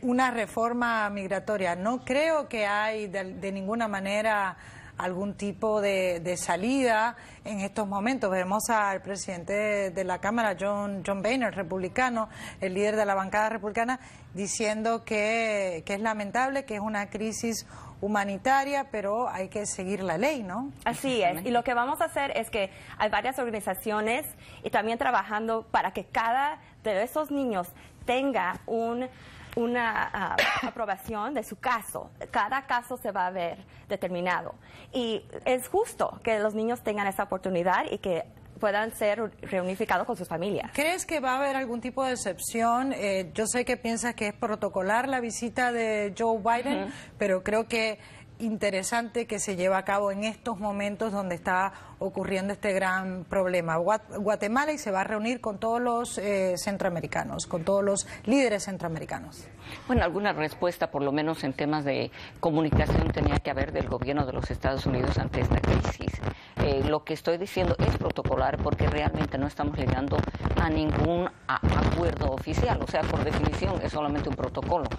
una reforma migratoria, no creo que hay de ninguna manera algún tipo de salida en estos momentos. Vemos al presidente de la Cámara, John Boehner, republicano, el líder de la bancada republicana, diciendo que es lamentable, que es una crisis humanitaria, pero hay que seguir la ley, ¿no?
Así es, y lo que vamos a hacer es que hay varias organizaciones y también trabajando para que cada de esos niños tenga una aprobación de su caso. Cada caso se va a ver determinado. Y es justo que los niños tengan esa oportunidad y que puedan ser reunificados con sus familias.
¿Crees que va a haber algún tipo de excepción? Yo sé que piensas que es protocolar la visita de Joe Biden, pero creo que interesante que se lleva a cabo en estos momentos donde está ocurriendo este gran problema. Guatemala y se va a reunir con todos los centroamericanos, con todos los líderes centroamericanos.
Bueno, alguna respuesta, por lo menos en temas de comunicación, tenía que haber del gobierno de los Estados Unidos ante esta crisis. Lo que estoy diciendo es protocolar porque realmente no estamos llegando a ningún acuerdo oficial, o sea, por definición es solamente un protocolo.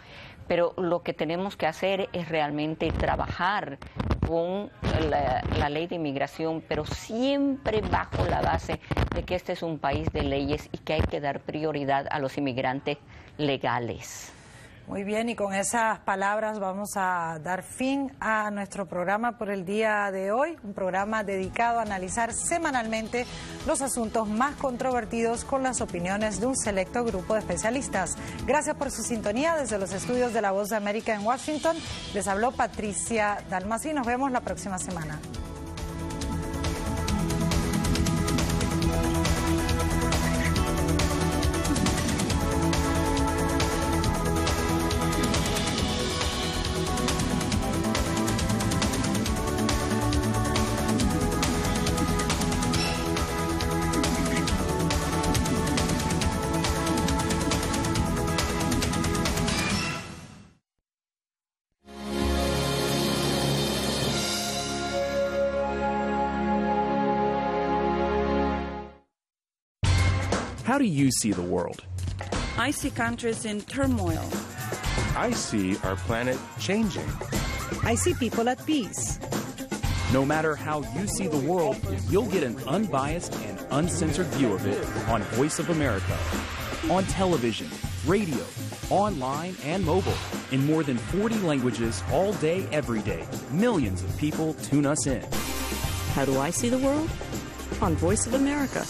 Pero lo que tenemos que hacer es realmente trabajar con la ley de inmigración, pero siempre bajo la base de que este es un país de leyes y que hay que dar prioridad a los inmigrantes legales.
Muy bien, y con esas palabras vamos a dar fin a nuestro programa por el día de hoy, un programa dedicado a analizar semanalmente los asuntos más controvertidos con las opiniones de un selecto grupo de especialistas. Gracias por su sintonía desde los estudios de La Voz de América en Washington. Les habló Patricia Dalmasi. Nos vemos la próxima semana.
How do you see the world?
I see countries in turmoil.
I see our planet changing.
I see people at peace.
No matter how you see the world, you'll get an unbiased and uncensored view of it on Voice of America. On television, radio, online, and mobile. In more than 40 languages all day, every day. Millions of people tune us in.
How do I see the world? On Voice of America.